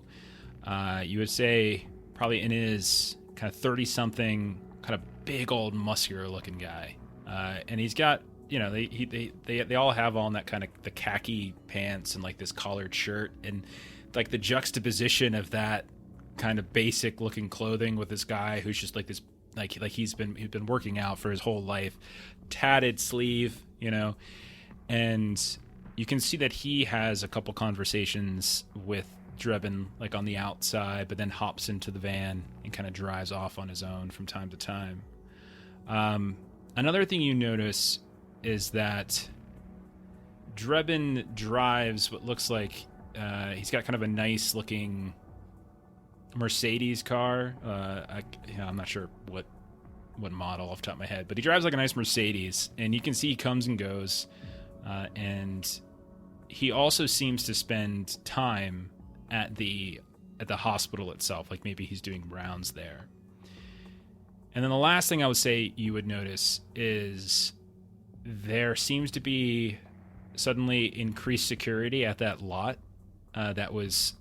You would say probably in his kind of 30-something, kind of big old muscular looking guy, and he's got, they all have on that kind of the khaki pants and like this collared shirt, and like the juxtaposition of that kind of basic looking clothing with this guy who's just like this like he's been working out for his whole life, tatted sleeve, and you can see that he has a couple conversations with Drebin, like on the outside, but then hops into the van and kind of drives off on his own from time to time. Another thing you notice is that Drebin drives what looks like he's got kind of a nice looking Mercedes car. I'm not sure what model off the top of my head, but he drives like a nice Mercedes, and you can see he comes and goes, and he also seems to spend time at the hospital itself, like maybe he's doing rounds there. And then the last thing I would say you would notice is there seems to be suddenly increased security at that lot that was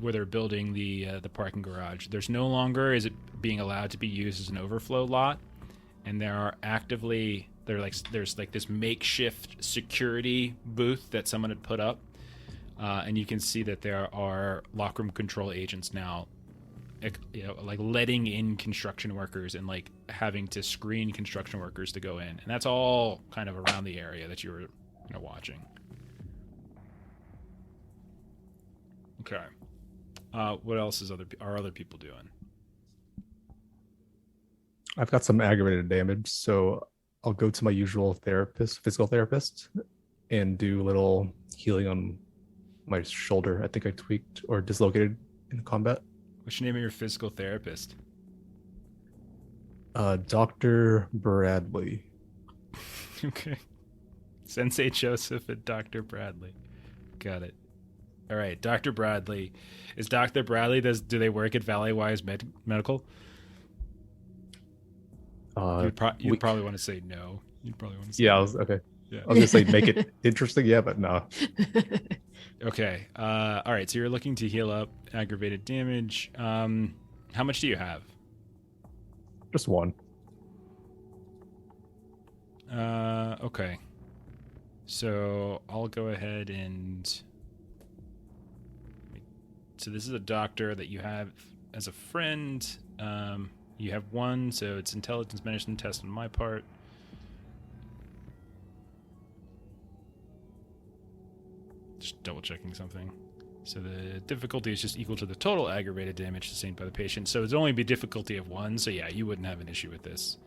where they're building the parking garage. There's no longer is it being allowed to be used as an overflow lot, and there's like this makeshift security booth that someone had put up, and you can see that there are lockroom control agents now, like letting in construction workers and like having to screen construction workers to go in, and that's all kind of around the area that you were watching. Okay. What else are other people doing? I've got some aggravated damage, so I'll go to my usual physical therapist, and do a little healing on my shoulder. I think I tweaked or dislocated in combat. What's the name of your physical therapist? Dr. Bradley. Okay. Sensei Joseph and Dr. Bradley. Got it. All right, Dr. Bradley. Is Dr. Bradley, do they work at Valley Wise Medical? You'd probably want to say no. You'd probably want to say yeah, no. Okay. Yeah. I was going to say make it interesting, yeah, but no. Okay. All right, so you're looking to heal up aggravated damage. How much do you have? Just one. Okay. So I'll go ahead and... So this is a doctor that you have as a friend. You have one, so it's intelligence medicine test on my part. Just double checking something. So the difficulty is just equal to the total aggravated damage sustained by the patient. So it'd only be difficulty of 1. So yeah, you wouldn't have an issue with this.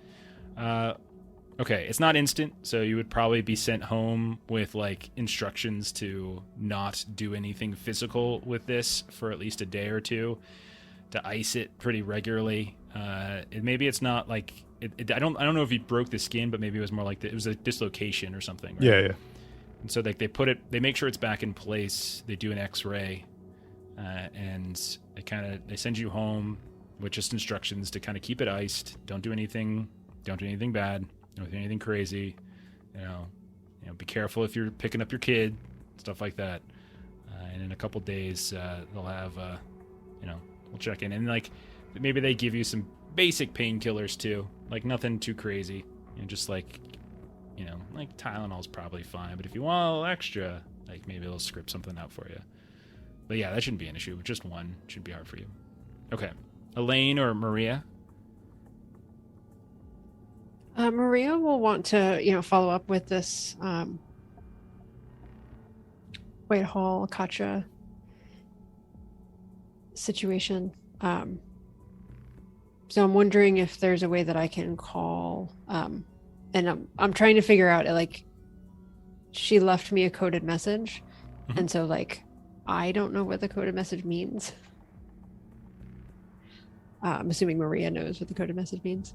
Okay, it's not instant, so you would probably be sent home with like instructions to not do anything physical with this for at least a day or two, to ice it pretty regularly. Maybe it's not like I don't know if he broke the skin, but maybe it was more like it was a dislocation or something. Right? Yeah. And so like they make sure it's back in place. They do an X-ray, and they send you home with just instructions to kind of keep it iced. Don't do anything bad. Don't do anything crazy. Be careful if you're picking up your kid, stuff like that. And in a couple days, they'll have we'll check in, and like maybe they give you some basic painkillers too, like nothing too crazy. Just like like Tylenol's probably fine, but if you want a little extra, like maybe they'll script something out for you. But yeah, that shouldn't be an issue. Just one shouldn't be hard for you. Okay, Elaine or Maria? Maria will want to, follow up with this Whitehall Katja situation. So I'm wondering if there's a way that I can call, and I'm trying to figure out, like, she left me a coded message, and so like I don't know what the coded message means. I'm assuming Maria knows what the coded message means.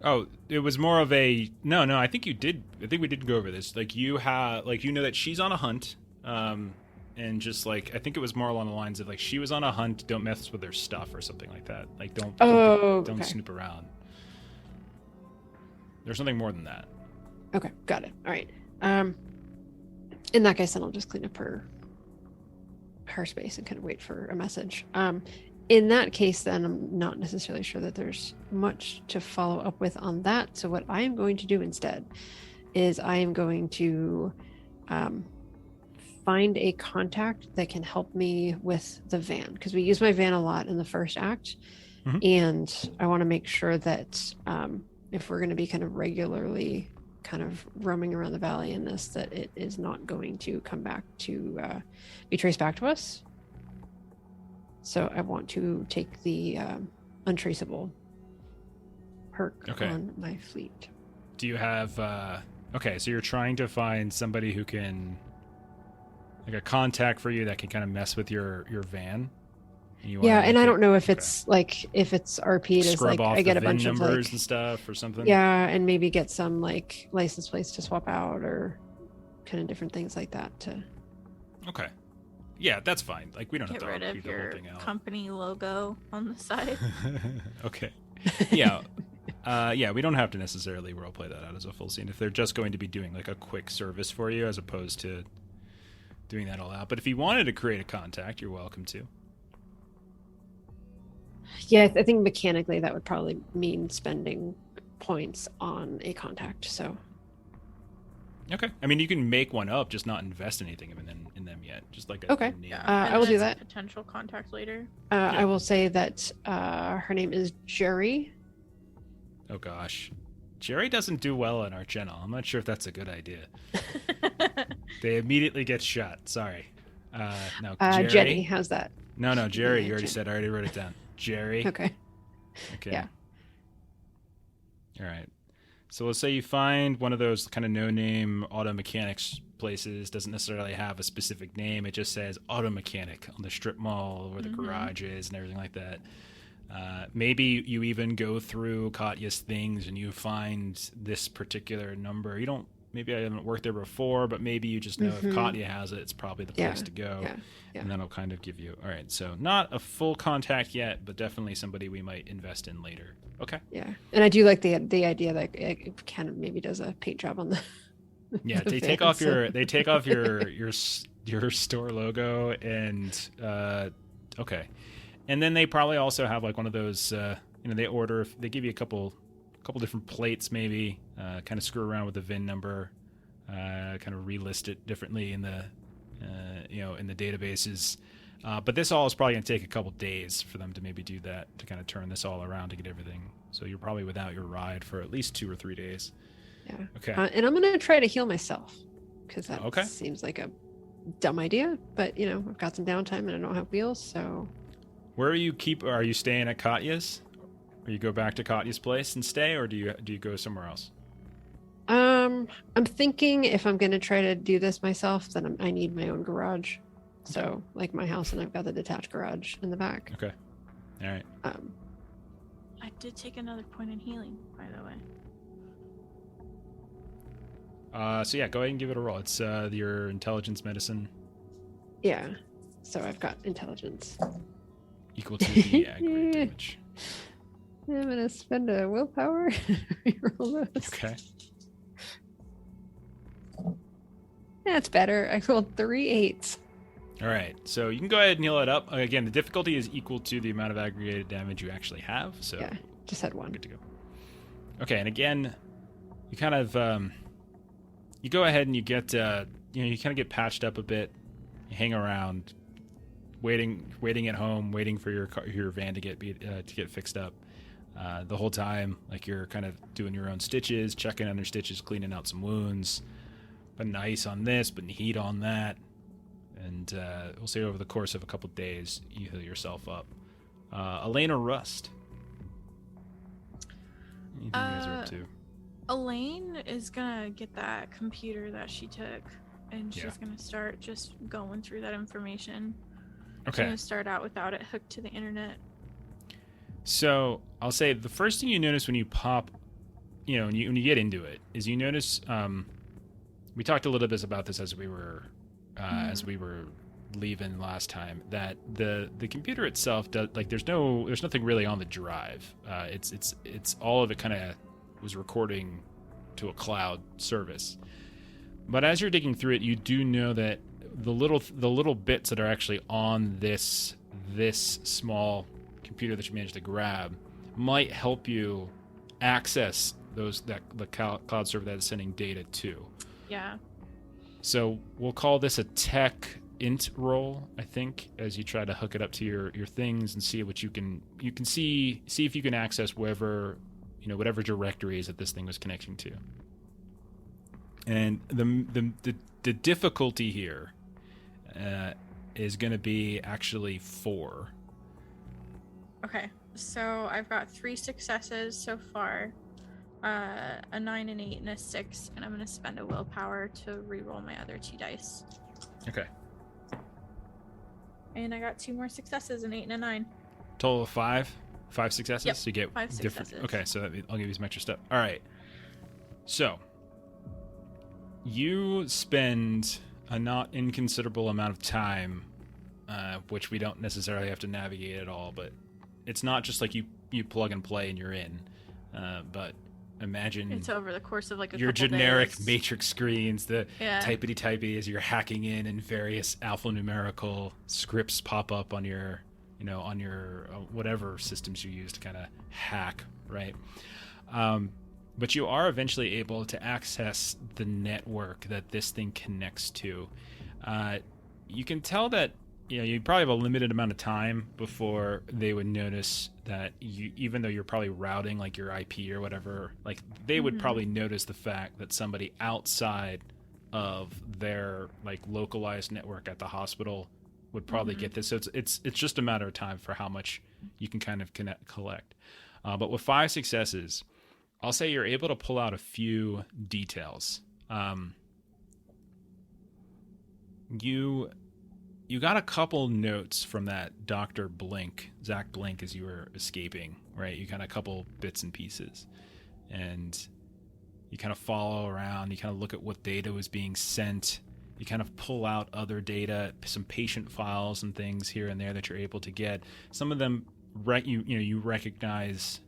Oh, it was more of a no. I think you did. I think we did go over this. Like you know that she's on a hunt, and just like I think it was more along the lines of like she was on a hunt. Don't mess with her stuff or something like that. Like don't snoop around. There's something more than that. Okay, got it. All right. In that case, then I'll just clean up her space and kind of wait for a message. In that case, then I'm not necessarily sure that there's much to follow up with on that. So what I am going to do instead is I am going to find a contact that can help me with the van, because we use my van a lot in the first act. And I want to make sure that if we're going to be kind of regularly kind of roaming around the valley in this, that it is not going to come back to be traced back to us. So I want to take the untraceable perk on my fleet. Do you have okay, so you're trying to find somebody who can, like, a contact for you that can kind of mess with your van? And I don't know if it's like, if it's RP'd as like I get a bunch of numbers like and stuff or something. Yeah, and maybe get some like license plates to swap out or kind of different things like that to. Okay. Yeah, that's fine. Like, we don't have to get rid of your company logo on the side. Okay. Yeah. Yeah, we don't have to necessarily roleplay that out as a full scene if they're just going to be doing like a quick service for you as opposed to doing that all out. But if you wanted to create a contact, you're welcome to. Yeah, I think mechanically that would probably mean spending points on a contact. So. Okay. I mean, you can make one up, just not invest anything in them yet. Just like a name. Yeah. I will do that. Potential contact later. I will say that her name is Jerry. Oh gosh, Jerry doesn't do well in our channel. I'm not sure if that's a good idea. They immediately get shot. Sorry. No, Jerry. Jenny, how's that? No, Jerry. You already said. I already wrote it down. Jerry. Okay. Yeah. All right. So let's say you find one of those kind of no-name auto mechanics places. Doesn't necessarily have a specific name. It just says auto mechanic on the strip mall where the garage is and everything like that. Maybe you even go through Katya's things and you find this particular number. You don't. Maybe I haven't worked there before, but maybe you just know if Katya has it, it's probably the place to go. Yeah. And that'll kind of give you. All right. So not a full contact yet, but definitely somebody we might invest in later. Okay. Yeah, and I do like the idea that it kind of maybe does a paint job on the. Yeah, they take off your store logo and okay, and then they probably also have like one of those they give you a couple different plates maybe, kind of screw around with the VIN number, kind of relist it differently in the in the databases. But this all is probably going to take a couple days for them to maybe do that, to kind of turn this all around to get everything. So you're probably without your ride for at least 2 or 3 days. Yeah. Okay. And I'm going to try to heal myself because that Okay. seems like a dumb idea. But, I've got some downtime and I don't have wheels, so. Where are you staying at Katya's? Or you go back to Katya's place and stay, or do you go somewhere else? I'm thinking if I'm going to try to do this myself, then I need my own garage. So, like my house, and I've got the detached garage in the back. Okay. All right. I did take another point in healing, by the way. So yeah, go ahead and give it a roll. It's your intelligence medicine. Yeah. So I've got intelligence. Equal to the aggregate damage. I'm going to spend a willpower. Reroll those. Okay. That's better. I rolled 3 8s. All right, so you can go ahead and heal it up. Again, the difficulty is equal to the amount of aggregated damage you actually have. So yeah, just had 1. Good to go. Okay, and again, you kind of you go ahead and you get you kind of get patched up a bit. You hang around, waiting at home, waiting for your van to get fixed up. The whole time, like, you're kind of doing your own stitches, checking under stitches, cleaning out some wounds, putting ice on this, putting heat on that. And we'll say over the course of a couple days, you heal yourself up. Elaine or Rust? Anything you guys are up to? Elaine is going to get that computer that she took, and she's going to start just going through that information. Okay. She's going to start out without it hooked to the internet. So I'll say the first thing you notice when you pop, when you get into it, is you notice, we talked a little bit about this as we were leaving last time, that the computer itself does, like, there's nothing really on the drive. It's all of it kind of was recording to a cloud service. But as you're digging through it, you do know that the little bits that are actually on this small computer that you managed to grab might help you access the cloud server that is sending data to. Yeah. So we'll call this a tech int roll, I think, as you try to hook it up to your things and see what you can see if you can access whatever directories that this thing was connecting to. And the difficulty here is going to be actually 4. Okay, so I've got 3 successes so far, a 9, an 8, and a 6, and I'm going to spend a willpower to reroll my other 2 dice. Okay. And I got 2 more successes, an 8 and a 9. Total of 5 successes. Yep, So you get 5 different. successes. Okay, so I'll give you some extra stuff. All right. So you spend a not inconsiderable amount of time, which we don't necessarily have to navigate at all, but it's not just like you plug and play and you're in. But imagine It's over the course of like a your couple generic days. matrix screens, the Yeah. typey as you're hacking in, and various alphanumerical scripts pop up on your, whatever systems you use to kind of hack, right? But you are eventually able to access the network that this thing connects to. You can tell that you probably have a limited amount of time before they would notice that even though you're probably routing like your IP or whatever, like they would probably notice the fact that somebody outside of their like localized network at the hospital would probably get this. So it's just a matter of time for how much you can kind of collect. But with 5 successes, I'll say you're able to pull out a few details. You got a couple notes from that Dr. Zach Blink, as you were escaping, right? You got a couple bits and pieces. And you kind of follow around. You kind of look at what data was being sent. You kind of pull out other data, some patient files and things here and there that you're able to get. Some of them, you recognize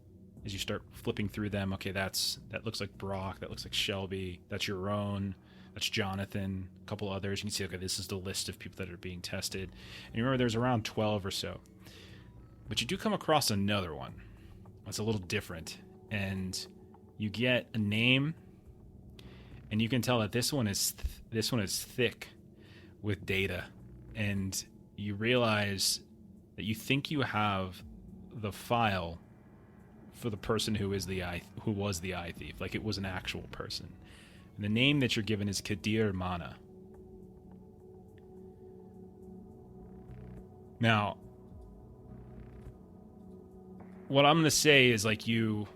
as you start flipping through them. Okay, that looks like Brock. That looks like Shelby. That's your own. That's Jonathan, a couple others. You can see, okay, this is the list of people that are being tested. And you remember there's around 12 or so. But you do come across another one. That's a little different. And you get a name, and you can tell that this one is thick with data. And you realize that you think you have the file for the person who was the eye thief, like it was an actual person. And the name that you're given is Kadir Mana. Now, what I'm going to say is like you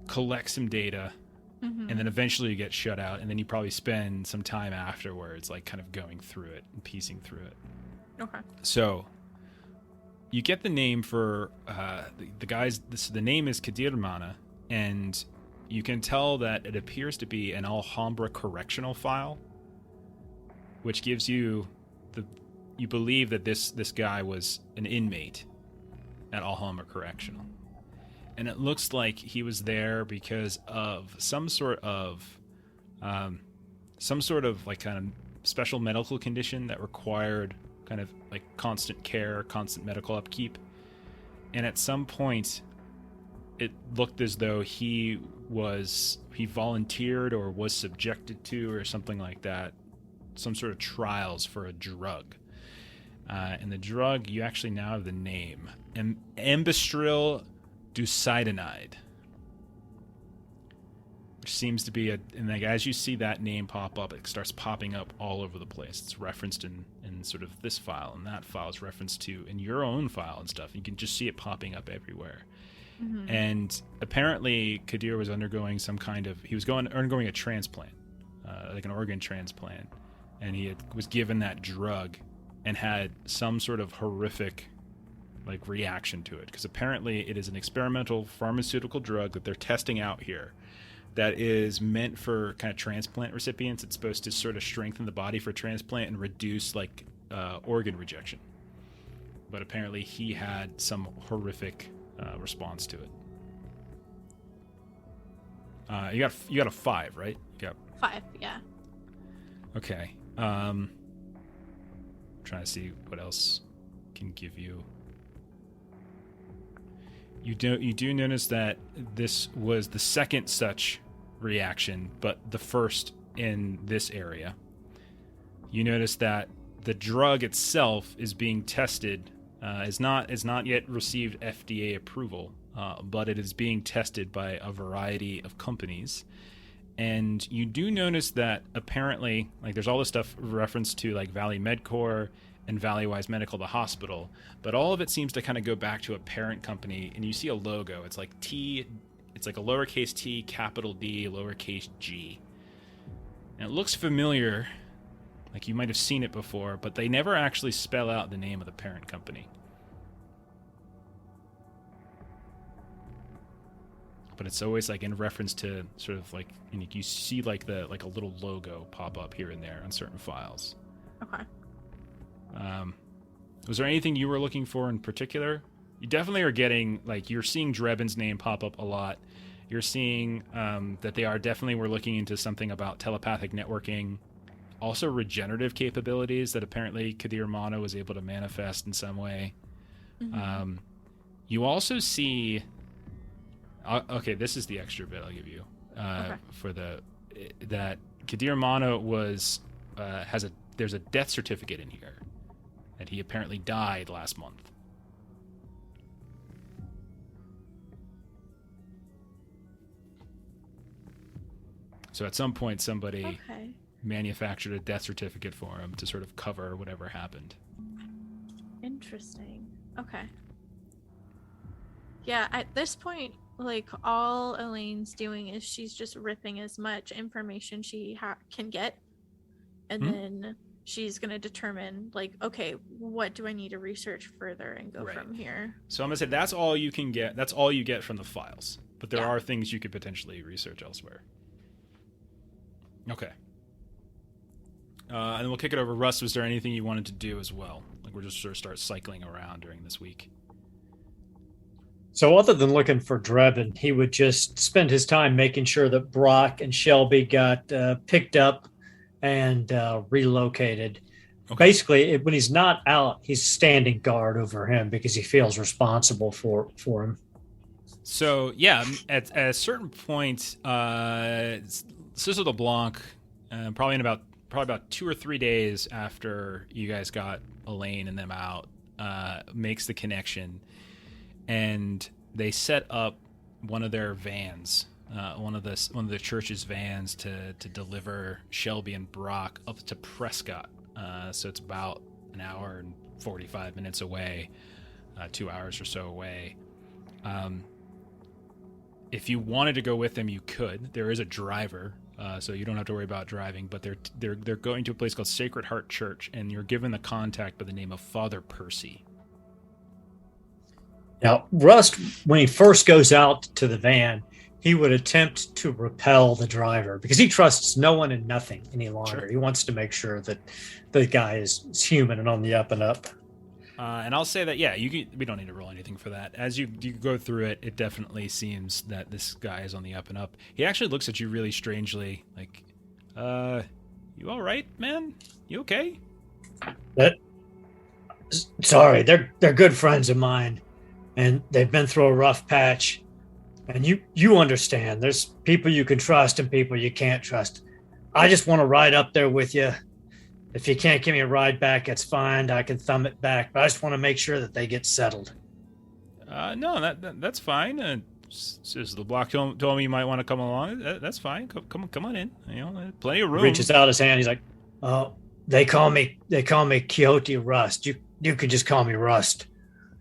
collect some data, and then eventually you get shut out, and then you probably spend some time afterwards like kind of going through it and piecing through it. Okay. So you get the name for the guys. The name is Kadir Mana, and you can tell that it appears to be an Alhambra correctional file, which gives you you believe that this guy was an inmate at Alhambra Correctional. And it looks like he was there because of some sort of like kind of special medical condition that required kind of like constant care, constant medical upkeep. And at some point it looked as though he volunteered or was subjected to or something like that, some sort of trials for a drug. And the drug, you actually now have the name, ambistril ducitinide, which seems to be and like as you see that name pop up, it starts popping up all over the place. It's referenced in sort of this file, and that file is referenced to in your own file and stuff. You can just see it popping up everywhere. And apparently Kadir was undergoing undergoing a transplant, like an organ transplant, and he was given that drug and had some sort of horrific like reaction to it, because apparently it is an experimental pharmaceutical drug that they're testing out here that is meant for kind of transplant recipients. It's supposed to sort of strengthen the body for transplant and reduce like organ rejection. But apparently he had some horrific response to it. You got a 5, right? You got 5, yeah. Okay. Trying to see what else can give you. You do notice that this was the second such reaction, but the first in this area. You notice that the drug itself is being tested. Is not yet received FDA approval, but it is being tested by a variety of companies. And you do notice that apparently, like, there's all this stuff referenced to like Valley MedCore and Valleywise Medical, the hospital, but all of it seems to kind of go back to a parent company. And you see a logo. It's like it's like a lowercase t, capital D, lowercase g. And it looks familiar, like you might have seen it before, but they never actually spell out the name of the parent company. But it's always like in reference to sort of like, and you see like a little logo pop up here and there on certain files. Okay. Was there anything you were looking for in particular? You definitely are getting, like, you're seeing Drebin's name pop up a lot. You're seeing that they are definitely were looking into something about telepathic networking, also regenerative capabilities that apparently Kadir Mana was able to manifest in some way. Mm-hmm. You also see. Okay, this is the extra bit I'll give you for that Kadir Mana was there's a death certificate in here that he apparently died last month. So at some point somebody manufactured a death certificate for him to sort of cover whatever happened. Interesting. Okay. Yeah, at this point, like, all Elaine's doing is she's just ripping as much information she can get, and then she's going to determine, like, okay, what do I need to research further and go from here. So I'm going to say that's all you can get. That's all you get from the files. But there are things you could potentially research elsewhere. Okay. And then we'll kick it over. Russ, was there anything you wanted to do as well? Like, we're just sort of start cycling around during this week. So other than looking for Drebin, he would just spend his time making sure that Brock and Shelby got picked up and relocated. Okay. Basically, when he's not out, he's standing guard over him because he feels responsible for him. So, yeah, at a certain point, Cecil LeBlanc, probably about 2 or 3 days after you guys got Elaine and them out, makes the connection. And they set up one of their vans, one of the church's vans, to deliver Shelby and Brock up to Prescott. So it's about an hour and 45 minutes away, 2 hours or so away. If you wanted to go with them, you could. There is a driver, so you don't have to worry about driving. But they're going to a place called Sacred Heart Church, and you're given the contact by the name of Father Percy. Now, Rust, when he first goes out to the van, he would attempt to repel the driver because he trusts no one and nothing any longer. Sure. He wants to make sure that the guy is human and on the up and up. And I'll say that, we don't need to roll anything for that. As you go through it, it definitely seems that this guy is on the up and up. He actually looks at you really strangely, like, you all right, man? You okay? Sorry, they're good friends of mine. And they've been through a rough patch. And you understand. There's people you can trust and people you can't trust. I just want to ride up there with you. If you can't give me a ride back, it's fine. I can thumb it back. But I just want to make sure that they get settled. No, that's fine. Says the block told me you might want to come along. That's fine. Come on in. You know, plenty of room. He reaches out his hand. He's like, "Oh, they call me Coyote Rust. You could just call me Rust."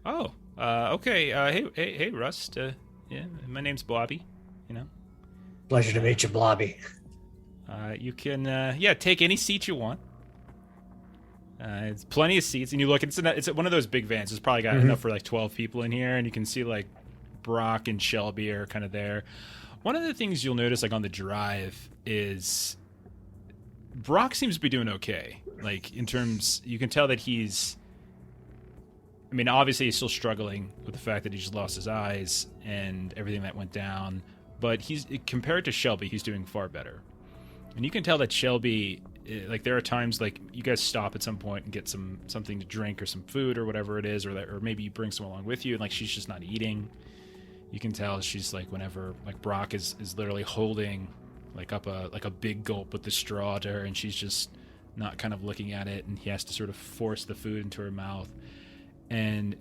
Oh. Okay. Hey, Rust. Yeah, my name's Blobby. You know. Pleasure to meet you, Blobby. You can, take any seat you want. It's plenty of seats, and you look. It's one of those big vans. It's probably got enough for like 12 people in here, and you can see like Brock and Shelby are kind of there. One of the things you'll notice, like on the drive, is Brock seems to be doing okay. Like in terms, you can tell that he's. I mean, obviously he's still struggling with the fact that he just lost his eyes and everything that went down. But compared to Shelby, he's doing far better. And you can tell that Shelby, like there are times like you guys stop at some point and get something to drink or some food or whatever it is, or maybe you bring some along with you, and like she's just not eating. You can tell she's like whenever like Brock is literally holding like up a big gulp with the straw to her, and she's just not kind of looking at it, and he has to sort of force the food into her mouth. And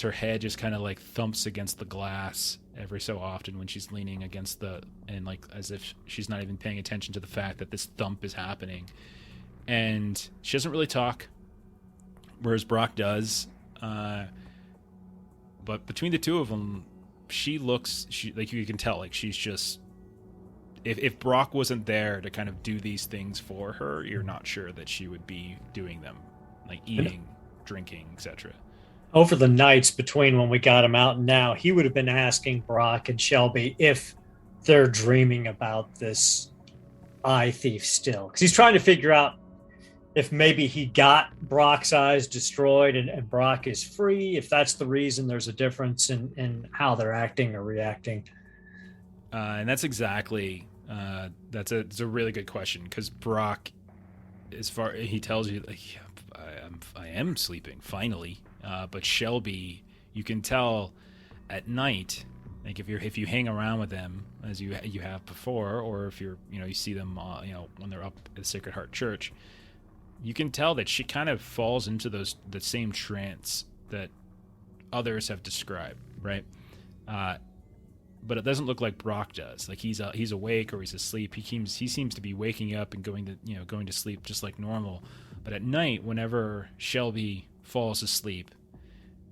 her head just kind of like thumps against the glass every so often when she's leaning against and like as if she's not even paying attention to the fact that this thump is happening. And she doesn't really talk, whereas Brock does. But between the two of them, like you can tell, like she's just, if Brock wasn't there to kind of do these things for her, you're not sure that she would be doing them, like eating, drinking, etc. Over the nights between when we got him out and now, he would have been asking Brock and Shelby if they're dreaming about this eye thief still. Because he's trying to figure out if maybe he got Brock's eyes destroyed and Brock is free, if that's the reason there's a difference in how they're acting or reacting. And that's exactly, it's a really good question, because Brock, he tells you, like, I am sleeping, finally. But Shelby, you can tell at night, like if you hang around with them as you have before, or if you see them, when they're up at the Sacred Heart Church, you can tell that she kind of falls into the same trance that others have described, right? But it doesn't look like Brock does. Like he's awake or he's asleep. He seems to be waking up and going to sleep just like normal. But at night, whenever Shelby falls asleep,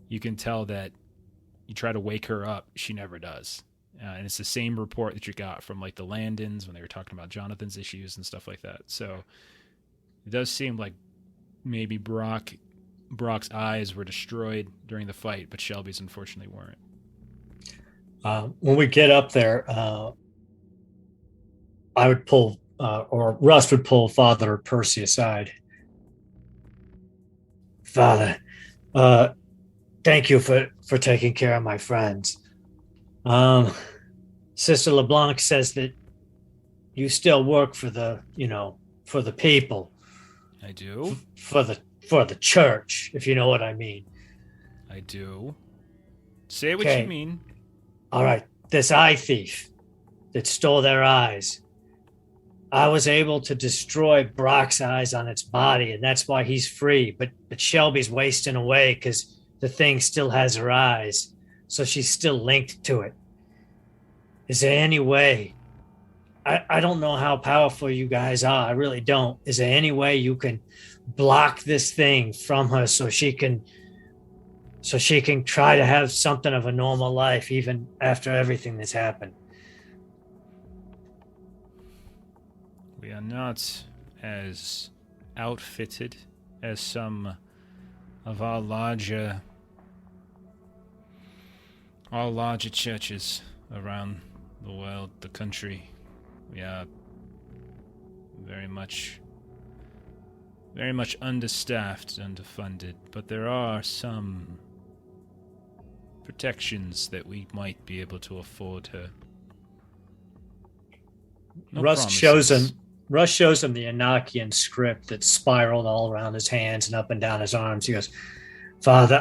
you can tell that you try to wake her up, she never does. And it's the same report that you got from like the Landons when they were talking about Jonathan's issues and stuff like that. So it does seem like maybe Brock's eyes were destroyed during the fight, but Shelby's unfortunately weren't. When we get up there, I would pull, or Russ would pull Father Percy aside. Father, thank you for taking care of my friends. Sister LeBlanc says that you still work for the people. I do. For the church, if you know what I mean. I do. Say what you mean. All right, this eye thief that stole their eyes. I was able to destroy Brock's eyes on its body, and that's why he's free. But Shelby's wasting away because the thing still has her eyes, so she's still linked to it. Is there any way? I don't know how powerful you guys are. I really don't. Is there any way you can block this thing from her so she can try to have something of a normal life even after everything that's happened? We are not as outfitted as some of our larger churches around the world, the country. We are very much understaffed, underfunded, but there are some protections that we might be able to afford her. No Russ promises. shows him the Enochian script that spiraled all around his hands and up and down his arms. He goes, Father,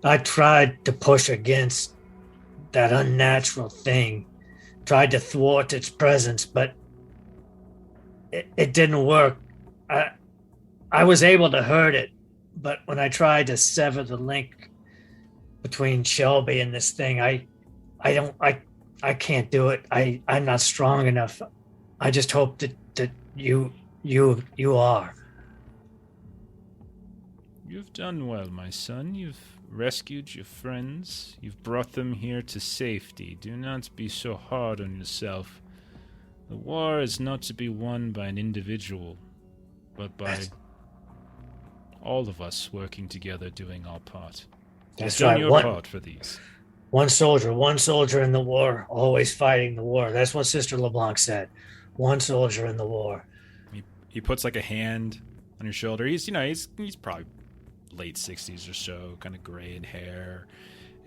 I tried to push against that unnatural thing, tried to thwart its presence, but it didn't work. I was able to hurt it, but when I tried to sever the link between Shelby and this thing, I can't do it. I'm not strong enough. I just hope that you are. You've done well, my son. You've rescued your friends. You've brought them here to safety. Do not be so hard on yourself. The war is not to be won by an individual, but by all of us working together, doing our part. That's You've done right. your part for these. One soldier in the war, always fighting the war. That's what Sister LeBlanc said. One soldier in the war. He puts like a hand on your shoulder. He's probably late 60s or so, kind of gray in hair,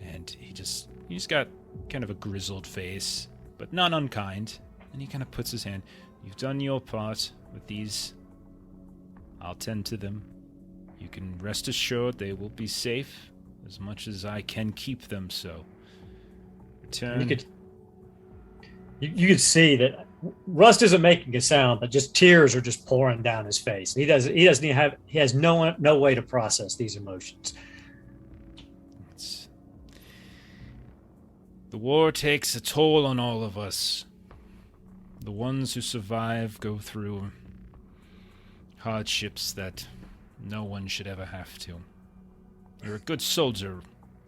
and he's got kind of a grizzled face, but not unkind. And he kind of puts his hand. You've done your part with these. I'll tend to them. You can rest assured they will be safe as much as I can keep them so. Return. You could see that Rust isn't making a sound, but just tears are just pouring down his face. He doesn't even have. He has no way to process these emotions. The war takes a toll on all of us. The ones who survive go through hardships that no one should ever have to. You're a good soldier,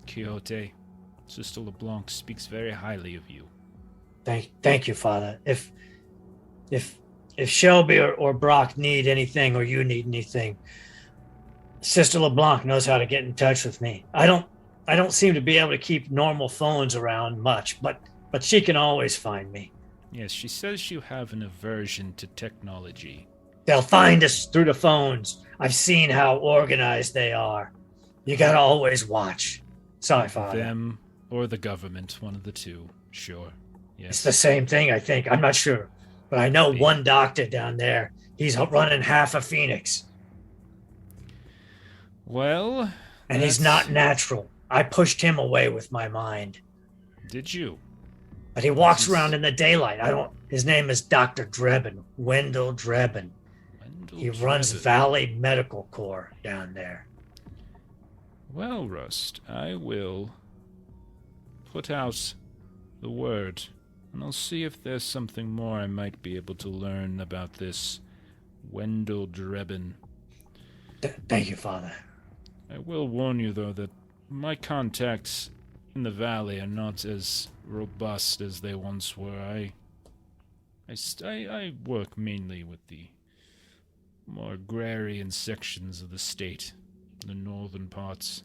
Coyote. Sister LeBlanc speaks very highly of you. Thank you, Father. If Shelby or Brock need anything or you need anything, Sister LeBlanc knows how to get in touch with me. I don't seem to be able to keep normal phones around much, but she can always find me. Yes, she says you have an aversion to technology. They'll find us through the phones. I've seen how organized they are. You gotta always watch. Sorry, Father. Them or the government, one of the two. Sure. Yes. It's the same thing, I think. I'm not sure. But I know one doctor down there. He's running half of Phoenix. Well... And he's not natural. I pushed him away with my mind. Did you? But he walks around in the daylight. His name is Dr. Drebin. Wendell Drebin. He runs Valley Medical Corps down there. Well, Rust, I will put out the word, and I'll see if there's something more I might be able to learn about this Wendell Drebin. Thank you, Father. I will warn you, though, that my contacts in the valley are not as robust as they once were. I work mainly with the more agrarian sections of the state, the northern parts,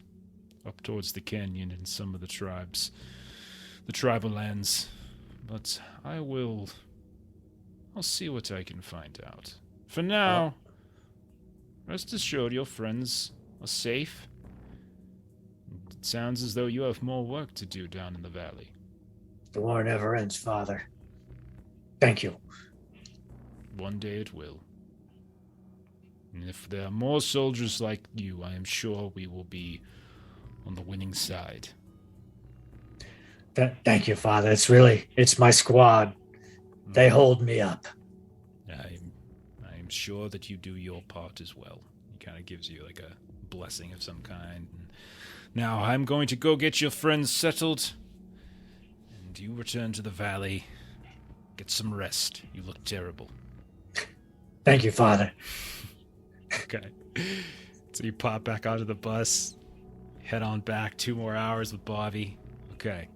up towards the canyon and some of the tribes, the tribal lands. But I'll see what I can find out. For now, rest assured your friends are safe. It sounds as though you have more work to do down in the valley. The war never ends, Father. Thank you. One day it will. And if there are more soldiers like you, I am sure we will be on the winning side. Thank you, Father. It's my squad. They hold me up. I am sure that you do your part as well. He kind of gives you like a blessing of some kind. Now, I'm going to go get your friends settled, and you return to the valley. Get some rest. You look terrible. Thank you, Father. Okay. So you pop back onto the bus, head on back, 2 more hours with Bobby. Okay.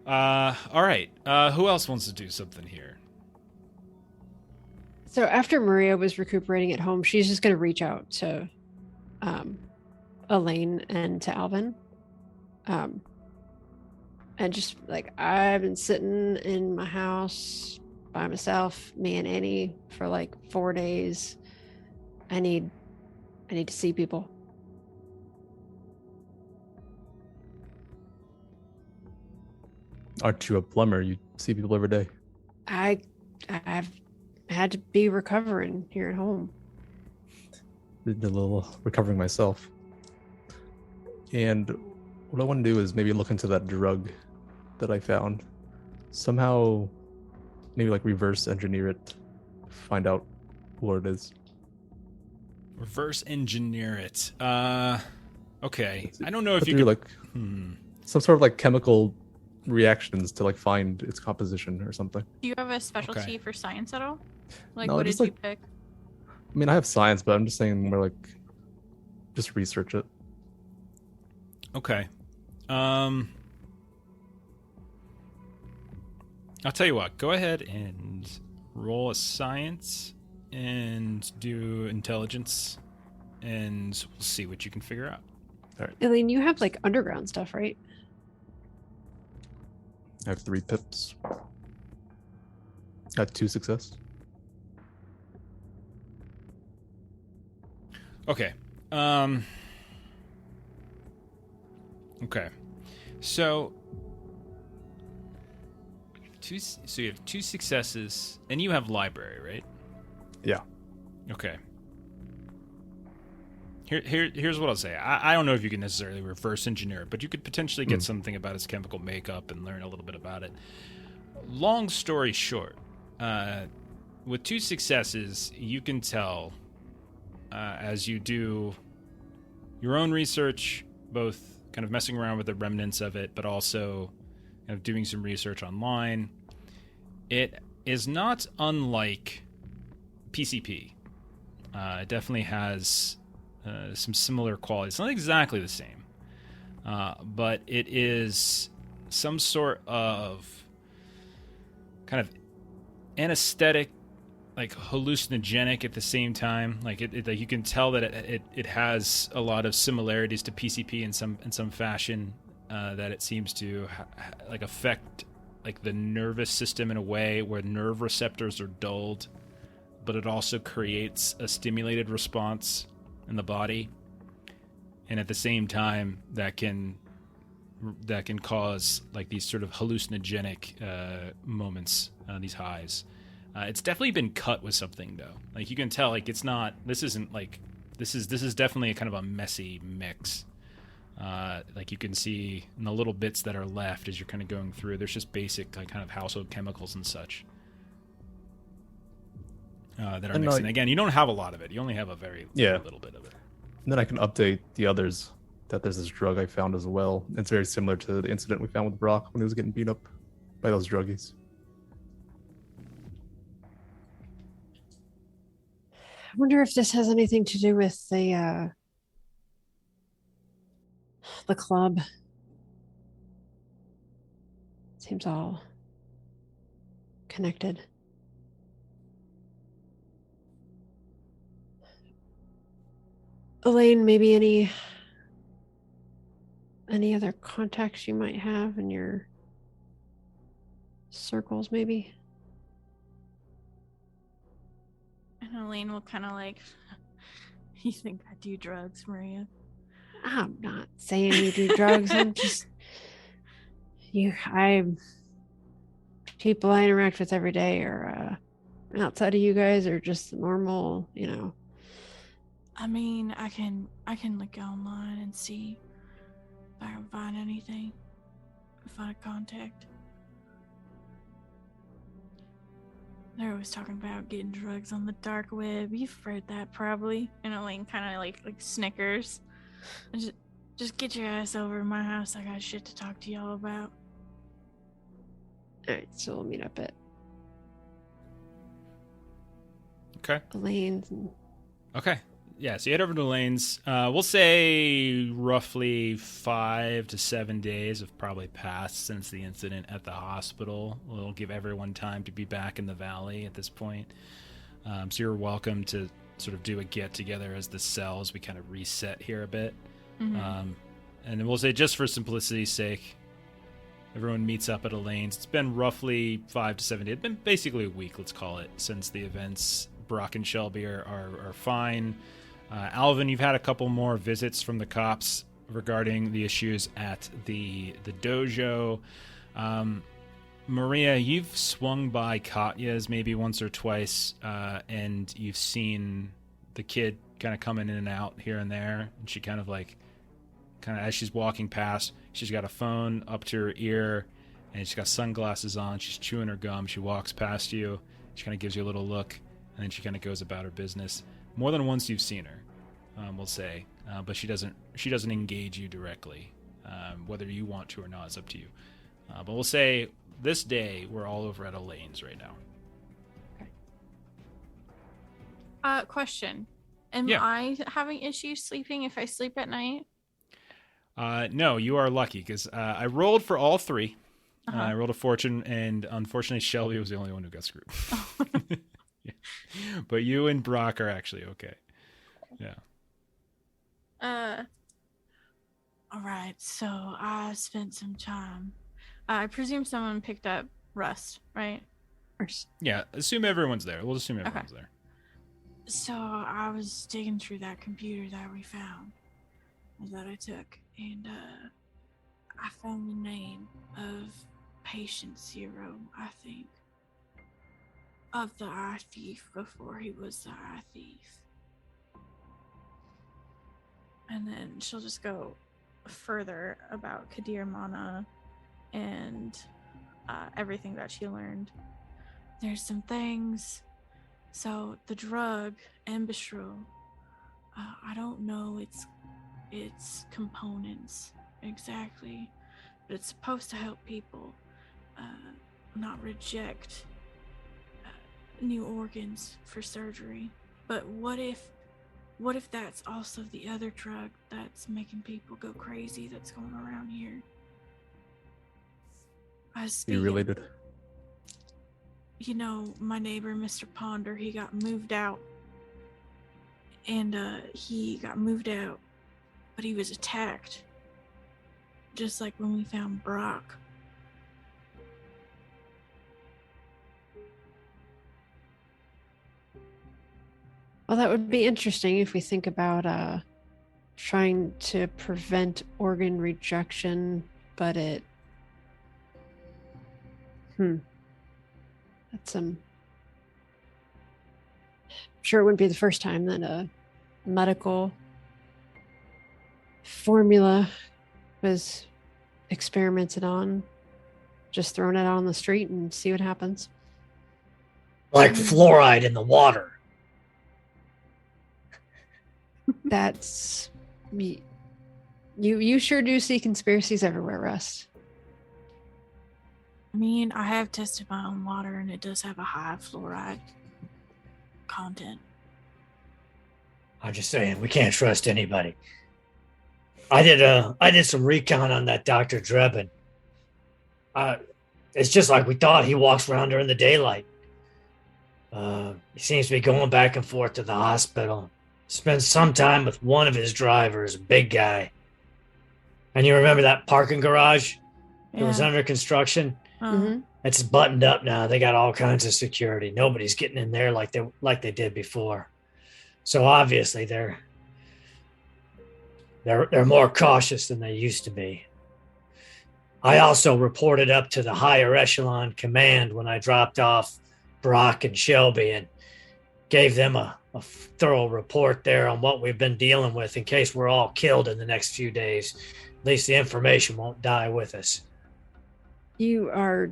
All right. Who else wants to do something here? So after Maria was recuperating at home, she's just going to reach out to Elaine and to Alvin. And just like, I've been sitting in my house by myself, me and Annie, for like 4 days. I need to see people. Aren't you a plumber? You see people every day. I've had to be recovering here at home. Did a little recovering myself. And what I want to do is maybe look into that drug that I found. Somehow, maybe like reverse engineer it. Find out what it is. Reverse engineer it. Okay. I don't know if you do could... like some sort of like chemical reactions to like find its composition or something. Do you have a specialty for science at all? Like, No, what just did you like- pick? I mean, I have science, but I'm just saying more like just research it. Okay. I'll tell you what. Go ahead and roll a science and do intelligence, and we'll see what you can figure out. Elaine, you have like underground stuff, right? I have 3 pips. Got 2 success. Okay. Okay. So you have 2 successes, and you have library, right? Yeah. Okay. Here's what I'll say. I don't know if you can necessarily reverse engineer it, but you could potentially get something about its chemical makeup and learn a little bit about it. Long story short, with 2 successes, you can tell as you do your own research, both kind of messing around with the remnants of it, but also kind of doing some research online. It is not unlike PCP. It definitely has some similar qualities. It's not exactly the same, but it is some sort of kind of anesthetic, like hallucinogenic at the same time. Like like you can tell that it has a lot of similarities to PCP in some fashion. That it seems to like affect like the nervous system in a way where nerve receptors are dulled, but it also creates a stimulated response in the body, and at the same time that can cause like these sort of hallucinogenic moments, these highs. It's definitely been cut with something though. Like you can tell, like it's not. This isn't like this is definitely a kind of a messy mix. Like you can see in the little bits that are left as you're kind of going through. There's just basic like kind of household chemicals and such that are mixing. Again, you don't have a lot of it. You only have a very little bit of it. And then I can update the others that there's this drug I found as well. It's very similar to the incident we found with Brock when he was getting beat up by those druggies. I wonder if this has anything to do with the club. Seems all connected. Elaine, maybe any other contacts you might have in your circles, maybe? And Elaine will kind of like, you think I do drugs, Maria? I'm not saying you do drugs. I'm just people I interact with every day are outside of you guys are just normal, I mean, I can look online and see if I can find anything, find a contact. They're always talking about getting drugs on the dark web. You've heard that probably. And Elaine kind of like snickers. And just get your ass over to my house. I got shit to talk to y'all about. All right, so we'll meet up at Okay. Elaine's. Okay. Yeah, so you head over to Elaine's. We'll say roughly 5 to 7 days have probably passed since the incident at the hospital. We'll give everyone time to be back in the valley at this point. So you're welcome to sort of do a get-together as the cells. We kind of reset here a bit. Mm-hmm. And then we'll say, just for simplicity's sake, everyone meets up at Elaine's. It's been roughly 5 to 7 days. It's been basically a week, let's call it, since the events. Brock and Shelby are fine. Alvin, you've had a couple more visits from the cops regarding the issues at the dojo. Maria, you've swung by Katya's maybe once or twice, and you've seen the kid kind of coming in and out here and there. And she kind of as she's walking past, she's got a phone up to her ear, and she's got sunglasses on. She's chewing her gum. She walks past you. She kind of gives you a little look, and then she kind of goes about her business. More than once you've seen her, we'll say, but she doesn't engage you directly. Whether you want to or not is up to you. But we'll say this day we're all over at Elaine's right now. Okay. Question: Am I having issues sleeping if I sleep at night? No, you are lucky because I rolled for all three. Uh-huh. I rolled a fortune, and unfortunately, Shelby was the only one who got screwed. Yeah. But you and Brock are actually okay. Yeah. All right. So I spent some time. I presume someone picked up Rust, right? Yeah. Assume everyone's there. We'll assume everyone's there. So I was digging through that computer that we found, that I took, and I found the name of Patient Zero, I think, of the eye thief before he was the eye thief. And then she'll just go further about Kadir Mana and everything that she learned. there's some things. So the drug Embistro, I don't know its components exactly, but it's supposed to help people not reject new organs for surgery. But what if that's also the other drug that's making people go crazy that's going around here? You related? You know, my neighbor, Mr. Ponder, he got moved out. And but he was attacked. Just like when we found Brock. Well, that would be interesting if we think about trying to prevent organ rejection, but that's I'm sure it wouldn't be the first time that a medical formula was experimented on. Just throwing it out on the street and see what happens. Like fluoride in the water. That's me. You sure do see conspiracies everywhere, Russ. I mean, I have tested my own water and it does have a high fluoride content. I'm just saying, we can't trust anybody. I did some recon on that Dr. Drebin. It's just like we thought. He walks around during the daylight. He seems to be going back and forth to the hospital. Spends some time with one of his drivers, a big guy. And you remember that parking garage that was under construction? Mm-hmm. It's buttoned up now. They got all kinds of security. Nobody's getting in there like they did before. So obviously they're more cautious than they used to be. I also reported up to the higher echelon command when I dropped off Brock and Shelby and gave them a thorough report there on what we've been dealing with in case we're all killed in the next few days. At least the information won't die with us. You are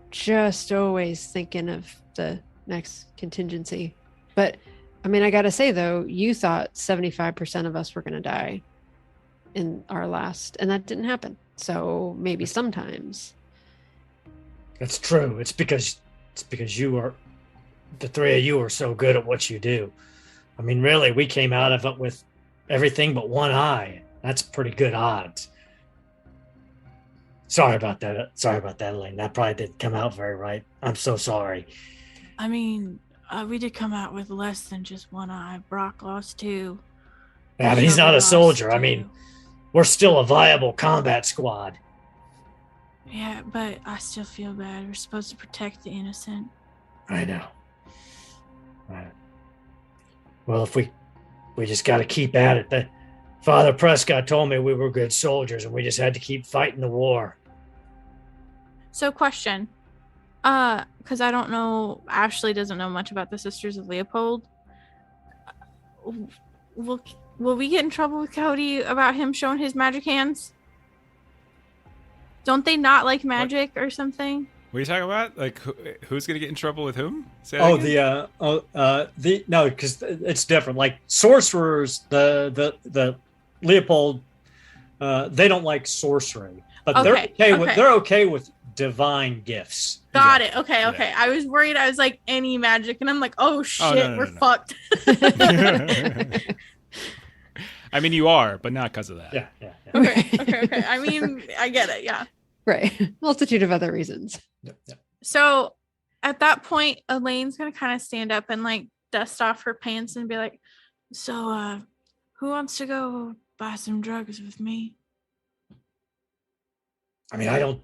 just always thinking of the next contingency. But, I mean, I got to say, though, you thought 75% of us were going to die in our last, and that didn't happen. So maybe sometimes. That's true. It's because the three of you are so good at what you do. I mean, really, we came out of it with everything but one eye. That's pretty good odds. Sorry about that, Elaine. That probably didn't come out very right. I'm so sorry. I mean, we did come out with less than just one eye. Brock lost two. Yeah, but he's not a soldier. I mean, we're still a viable combat squad. Yeah, but I still feel bad. We're supposed to protect the innocent. I know. Well, if we just got to keep at it. Father Prescott told me we were good soldiers and we just had to keep fighting the war. So, question. Because I don't know, Ashley doesn't know much about the Sisters of Leopold. Will we get in trouble with Cody about him showing his magic hands? Don't they not like magic or something? What are you talking about? Like, who's gonna get in trouble with whom? No, because it's different. Like sorcerers, the Leopold, they don't like sorcery, but they're okay with divine gifts. Got it. Okay. I was worried. I was like, any magic, and I'm like, oh shit, we're fucked. I mean, you are, but not because of that. Yeah. Okay. I mean, I get it. Yeah. Right. Multitude of other reasons. Yep. So at that point, Elaine's going to kind of stand up and like dust off her pants and be like, so who wants to go buy some drugs with me? I mean, I don't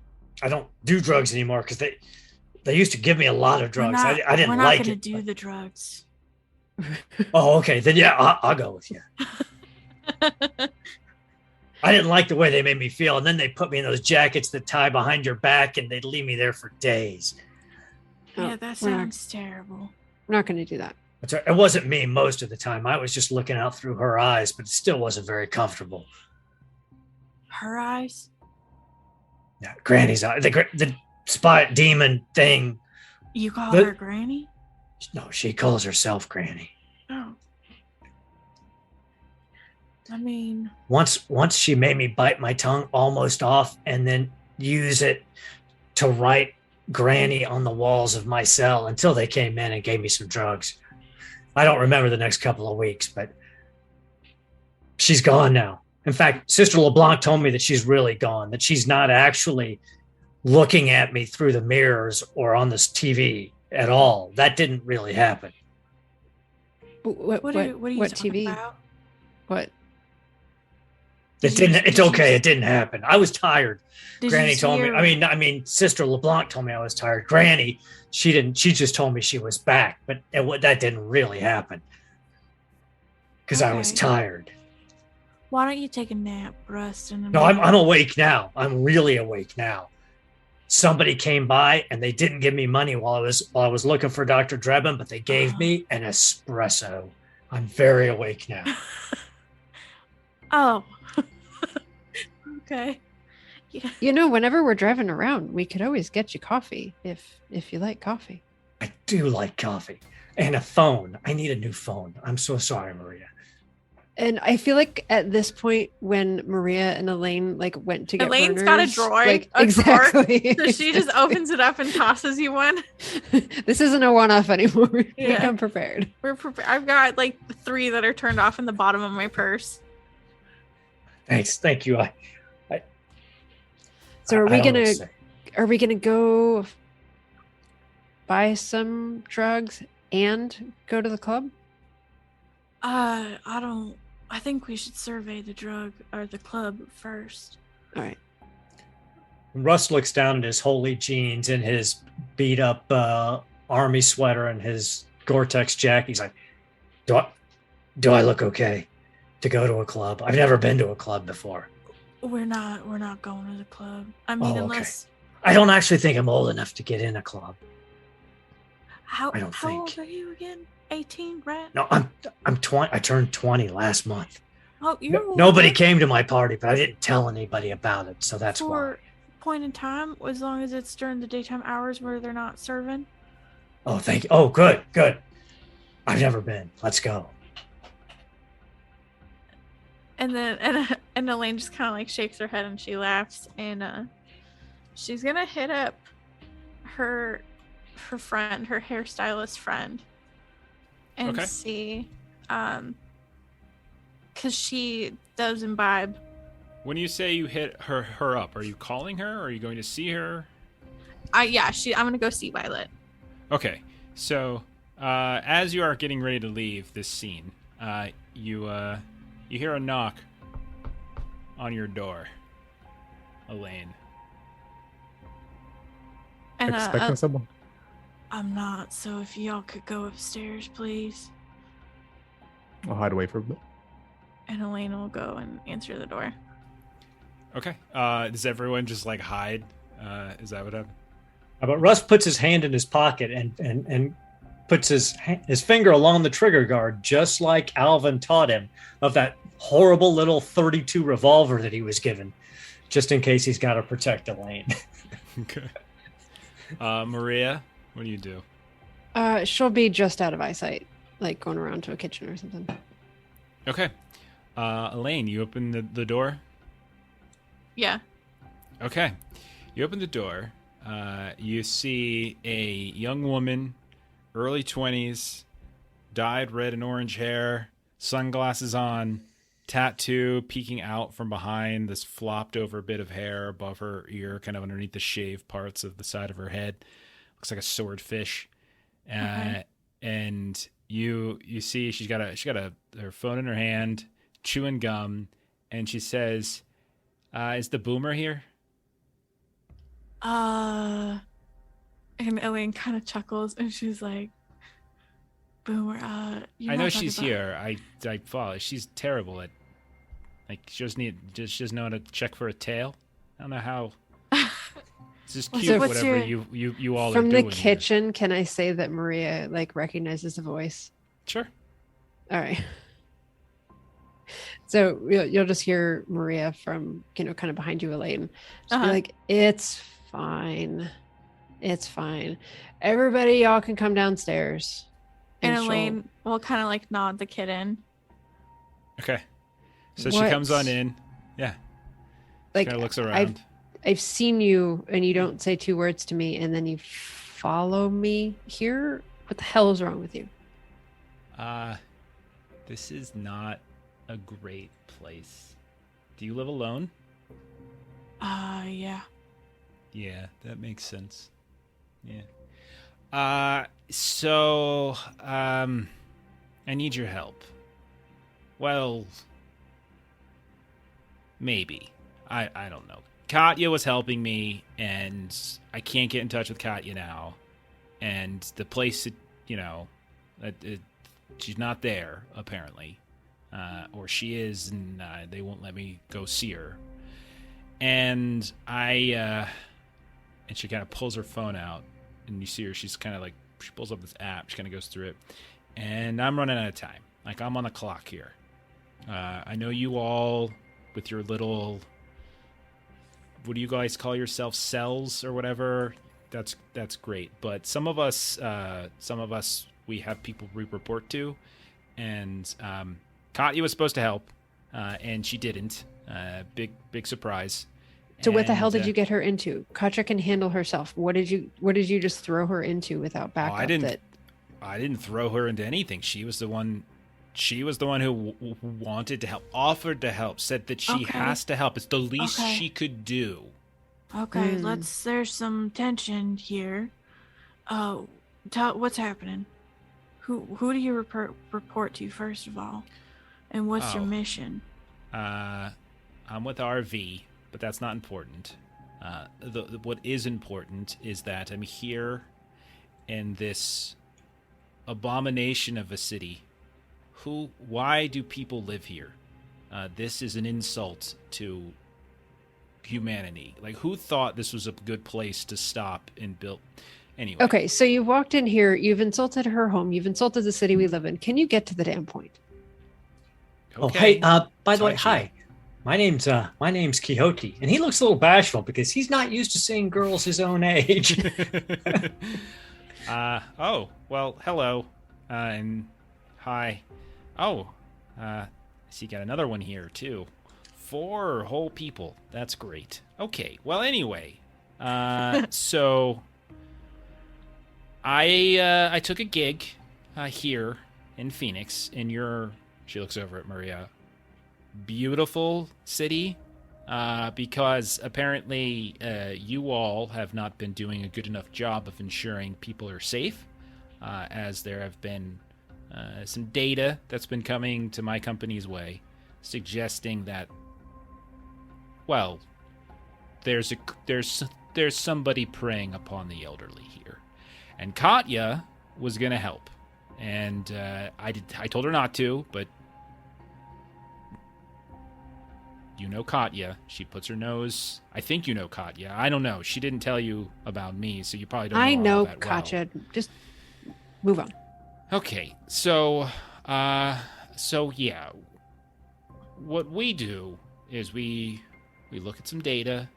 do drugs anymore because they used to give me a lot of drugs. I didn't like it. We're not going to do the drugs. Oh, okay. Then yeah, I'll go with you. I didn't like the way they made me feel, and then they put me in those jackets that tie behind your back, and they'd leave me there for days. Yeah, that sounds terrible. We're not going to do that. That's right. It wasn't me most of the time. I was just looking out through her eyes, but it still wasn't very comfortable. Her eyes? Yeah, Granny's eyes. The spot demon thing You call The- her Granny? No, she calls herself Granny. Oh. I mean, Once she made me bite my tongue almost off and then use it to write Granny on the walls of my cell until they came in and gave me some drugs. I don't remember the next couple of weeks, but she's gone now. In fact, Sister LeBlanc told me that she's really gone, that she's not actually looking at me through the mirrors or on this TV at all. That didn't really happen. What what are you what talking TV? about? What? It didn't. It's okay. It didn't happen. I was tired. Did Granny you told me. see I mean, Sister LeBlanc told me I was tired. Granny, she didn't. She just told me she was back, but that didn't really happen because I was Okay. tired. Why don't you take a nap, rest, and No, I'm awake now. I'm really awake now. Somebody came by and they didn't give me money while I was looking for Dr. Drebin, but they gave me an espresso. I'm very awake now. Oh. Okay. Yeah. You know, whenever we're driving around, we could always get you coffee if you like coffee. I do like coffee and a phone. I need a new phone. I'm so sorry, Maria. And I feel like at this point, when Maria and Elaine like went to get Elaine's got a burners, drawer, like a drawer. exactly. So she just opens it up and tosses you one. This isn't a one-off anymore. We Yeah. come prepared. We're prepared. I've got like 3 that are turned off in the bottom of my purse. Thanks. Thank you. So are I we don't know what gonna to say. are we gonna go buy some drugs and go to the club? I think we should survey the drug or the club first. All right. Russ looks down at his holy jeans and his beat up army sweater and his Gore-Tex jacket. He's like, do I look okay to go to a club? I've never been to a club before. We're not going to the club. I mean, Okay. unless I don't actually think I'm old enough to get in a club. how I don't how think. old are you again? 18, right? No, I'm 20. I turned 20 last month. Oh, you're Nobody old came to my party, but I didn't tell anybody about it, so that's why. for point in time, as long as it's during the daytime hours where they're not serving. Oh, thank you. Oh, good. I've never been. Let's go. And then and Elaine just kind of like shakes her head and she laughs and she's gonna hit up her friend, her hairstylist friend, and Okay. see, because she does imbibe. When you say you hit her up, are you calling her? Or are you going to see her? I'm gonna go see Violet. Okay, so as you are getting ready to leave this scene, you hear a knock on your door, Elaine. And Expecting someone. I'm not. So if y'all could go upstairs, please. I'll hide away for a bit. And Elaine will go and answer the door. Okay. Does everyone just like hide? Is that what happened? But Russ puts his hand in his pocket and puts his finger along the trigger guard, just like Alvin taught him, of that horrible little 32 revolver that he was given, just in case he's got to protect Elaine. Okay. Maria, what do you do? She'll be just out of eyesight, like going around to a kitchen or something. Okay. Elaine, you open the door? Yeah. Okay. You open the door. You see a young woman, early 20s, dyed red and orange hair, sunglasses on, tattoo peeking out from behind this flopped over bit of hair above her ear, kind of underneath the shaved parts of the side of her head. Looks like a swordfish. Okay. And you see she's got her phone in her hand, chewing gum, and she says, "Is the boomer here?" And Elaine kind of chuckles and she's like, Boomer, you're I know not talking she's about- here. I follow. She's terrible at, like, she doesn't know how to check for a tail. I don't know how. It's just What's cute. your- Whatever what's you all From are the doing. here. kitchen, can I say that Maria like recognizes the voice? Sure. All right. So you'll just hear Maria from kind of behind you, Elaine. Just be Uh-huh. like, "It's fine. It's fine. Everybody, y'all can come downstairs. And she'll- Elaine will kind of like nod the kid in. Okay. So she comes on in. Yeah. She kind of looks around. I've seen you, and you don't say 2 words to me, and then you follow me here. What the hell is wrong with you? This is not a great place. Do you live alone? Yeah. Yeah, that makes sense. Yeah. So, I need your help. Well, maybe. I don't know. Katya was helping me, and I can't get in touch with Katya now. And the place, she's not there, apparently. Or she is, and they won't let me go see her. And and she kind of pulls her phone out, and you see her, she's kind of like, she pulls up this app, she kind of goes through it. And I'm running out of time. Like, I'm on the clock here. I know you all, with your little, what do you guys call yourself, cells or whatever? That's great. But some of us, we have people we report to, and Katya was supposed to help, and she didn't. Big surprise. So what the hell did you get her into? Katya can handle herself. What did you just throw her into without backup? I didn't throw her into anything. She was the one who wanted to help, offered to help, said that she has to help. It's the least she could do. Okay, there's some tension here. What's happening? Who do you report to first of all? And what's your mission? I'm with RV, but that's not important. What is important is that I'm here in this abomination of a city. Why do people live here? This is an insult to humanity. Like, who thought this was a good place to stop and build? Anyway. Okay, so you walked in here, you've insulted her home, you've insulted the city we live in. Can you get to the damn point? Okay. Oh, hey, by the way, hi. My name's Coyote, and he looks a little bashful because he's not used to seeing girls his own age. Oh, well, hello. And hi. Oh, I see you got another one here, too. 4 whole people. That's great. Okay, well, anyway. So, I took a gig here in Phoenix, in your, she looks over at Maria, beautiful city, because apparently you all have not been doing a good enough job of ensuring people are safe, as there have been some data that's been coming to my company's way suggesting that, well, there's somebody preying upon the elderly here. And Katya was going to help. And I told her not to, but you know Katya. She puts her nose. I think you know Katya. I don't know. She didn't tell you about me, so you probably don't know. I know all that Katya. Well. Just move on. Okay, so yeah, what we do is we look at some data.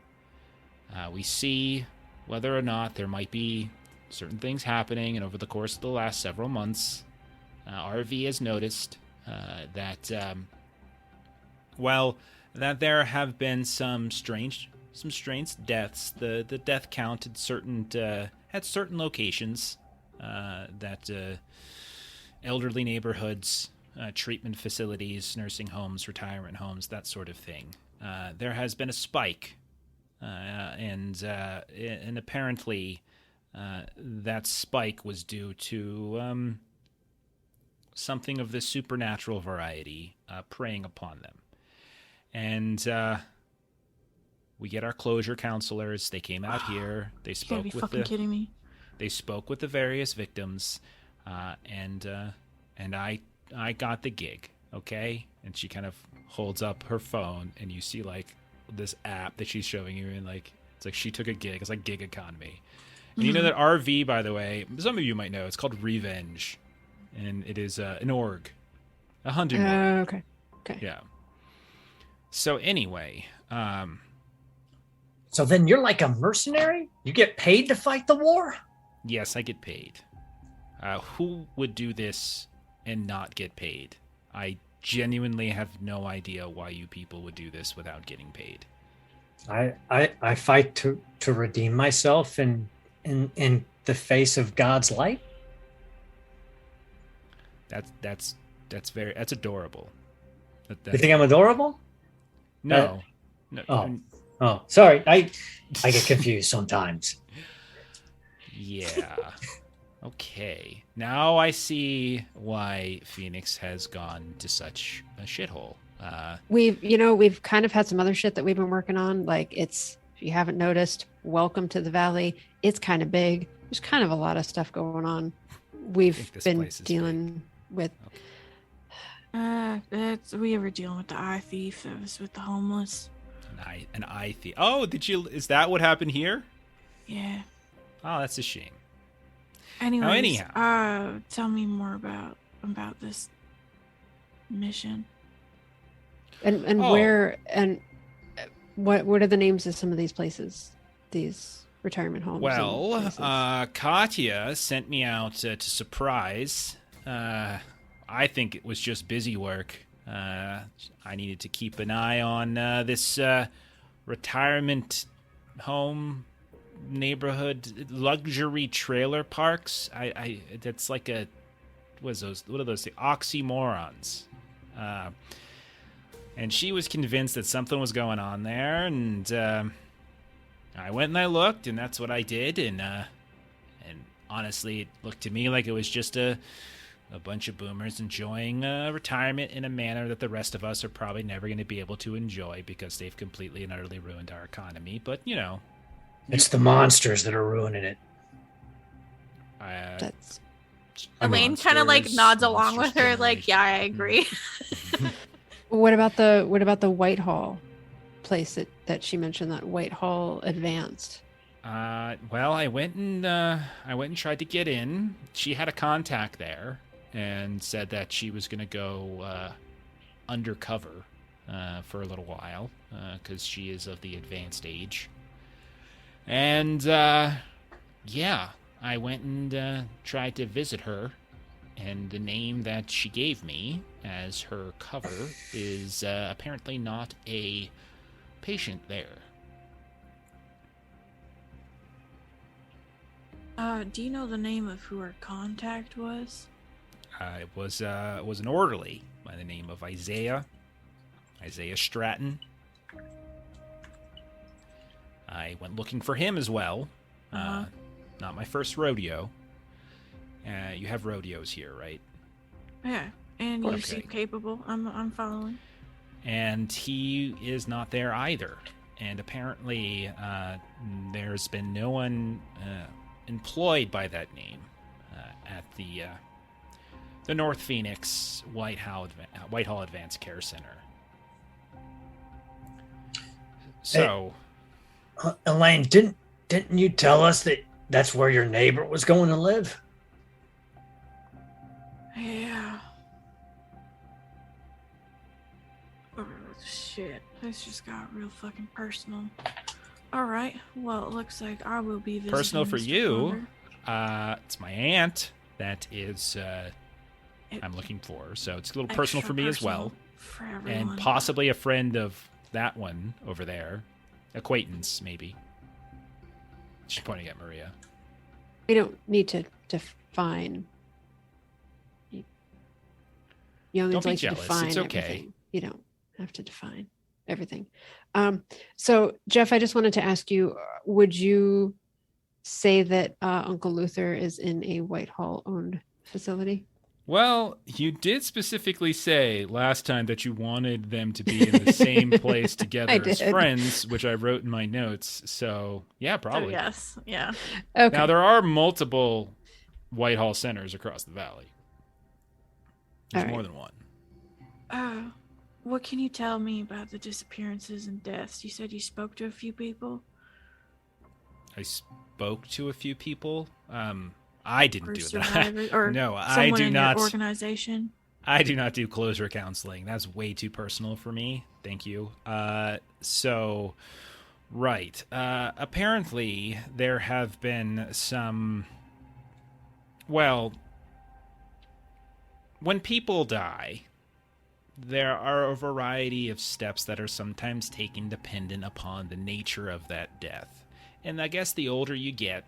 We see whether or not there might be certain things happening, and over the course of the last several months, RV has noticed that there have been some strange deaths. The death count at certain locations, that elderly neighborhoods, treatment facilities, nursing homes, retirement homes, that sort of thing. There has been a spike, and apparently that spike was due to something of the supernatural variety preying upon them. And we get our closure counselors. They came out here. They spoke You gotta be fucking kidding me. They spoke with the various victims, and I got the gig, okay? And she kind of holds up her phone, and you see like this app that she's showing you, and like it's like she took a gig. It's like gig economy. And you know that RV, by the way, some of you might know, it's called Revenge, and it is an org, a hunting org. Okay. Yeah. So anyway, So So then you're like a mercenary? You get paid to fight the war? Yes, I get paid. Who would do this and not get paid? I genuinely have no idea why you people would do this without getting paid. I fight to redeem myself in the face of God's light. That's adorable. You think I'm adorable? No. Oh, sorry. I get confused sometimes. Yeah. Okay. Now I see why Phoenix has gone to such a shithole. We've kind of had some other shit that we've been working on. Like, if you haven't noticed, welcome to the valley. It's kind of big. There's kind of a lot of stuff going on. We've been dealing with. We were dealing with the eye thief that was with the homeless. An eye thief. Oh, is that what happened here? Yeah. Oh, that's a shame. Anyhow, tell me more about this mission. And where and what are the names of some of these places? These retirement homes. Well, Katya sent me out to surprise. I think it was just busy work. I needed to keep an eye on this retirement home neighborhood luxury trailer parks. That's like what are those things? Oxymorons. And she was convinced that something was going on there, and I went and I looked, and that's what I did, and honestly, it looked to me like it was just a bunch of boomers enjoying retirement in a manner that the rest of us are probably never going to be able to enjoy because they've completely and utterly ruined our economy. But, it's the monsters that are ruining it. Elaine kind of like nods along with her, like, yeah, I agree. What about the Whitehall place that she mentioned, that Whitehall Advanced? Well, I went and tried to get in. She had a contact there and said that she was going to go undercover for a little while because she is of the advanced age. And yeah, I went and tried to visit her, and the name that she gave me as her cover is apparently not a patient there. Do you know the name of who her contact was? It was an orderly by the name of Isaiah Stratton. I went looking for him as well. Not my first rodeo. You have rodeos here, right? Yeah, and you seem capable. I'm following. And he is not there either. And apparently, there's been no one employed by that name at the North Phoenix Whitehall Advanced Care Center. So, Elaine, didn't you tell us that that's where your neighbor was going to live? Yeah. Oh, shit. This just got real fucking personal. All right. Well, it looks like I will be visiting personal for Mr. you. Fuller. It's my aunt that is I'm looking for. So it's a little personal for me as well. For everyone. And possibly a friend of that one over there. Acquaintance, maybe. She's pointing at Maria. We don't need to define. Youngins Don't be like jealous. to define It's okay. everything. You don't have to define everything. So, Jeff, I just wanted to ask you, would you say that Uncle Luther is in a Whitehall-owned facility? Well, you did specifically say last time that you wanted them to be in the same place together as friends, which I wrote in my notes. So, yeah, probably. Oh, yes, yeah. Okay. Now, there are multiple Whitehall centers across the valley. There's more than one. What can you tell me about the disappearances and deaths? You said you spoke to a few people? I spoke to a few people. I didn't do that. Or no, I do not. Your organization. I do not do closure counseling. That's way too personal for me. Thank you. So Right. Apparently, there have been some. Well, when people die, there are a variety of steps that are sometimes taken dependent upon the nature of that death. And I guess the older you get,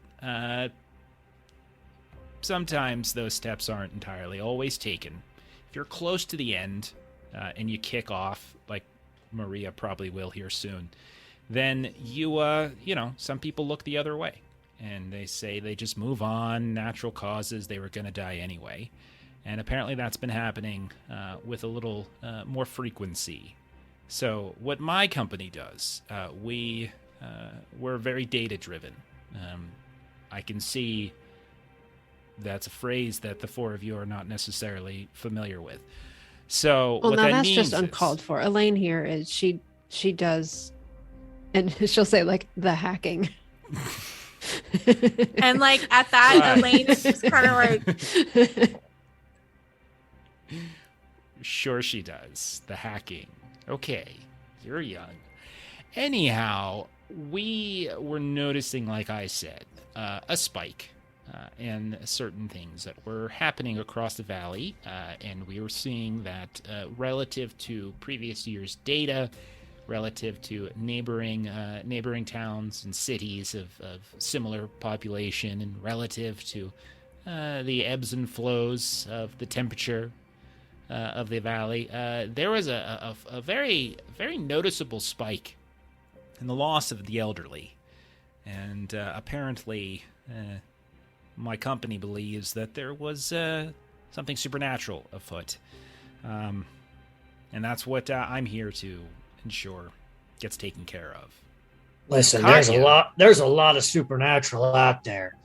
sometimes those steps aren't entirely always taken. If you're close to the end and you kick off, like Maria probably will here soon, then some people look the other way. And they say they just move on, natural causes, they were going to die anyway. And apparently that's been happening with a little more frequency. So what my company does, we're very data-driven. I can see that's a phrase that the four of you are not necessarily familiar with. So Well, what now that that's means just is, uncalled for. Elaine here is she does, and she'll say like the hacking. And like at that, Right. Elaine is just kind of like, Sure she does. The hacking. Okay, you're young. Anyhow, we were noticing, like I said, a spike in certain things that were happening across the valley, and we were seeing that relative to previous year's data, relative to neighboring towns and cities of similar population, and relative to the ebbs and flows of the temperature of the valley, there was a very, very noticeable spike in the loss of the elderly. And apparently, my company believes that there was something supernatural afoot. And that's what I'm here to ensure gets taken care of. Listen, Katya. there's a lot of supernatural out there.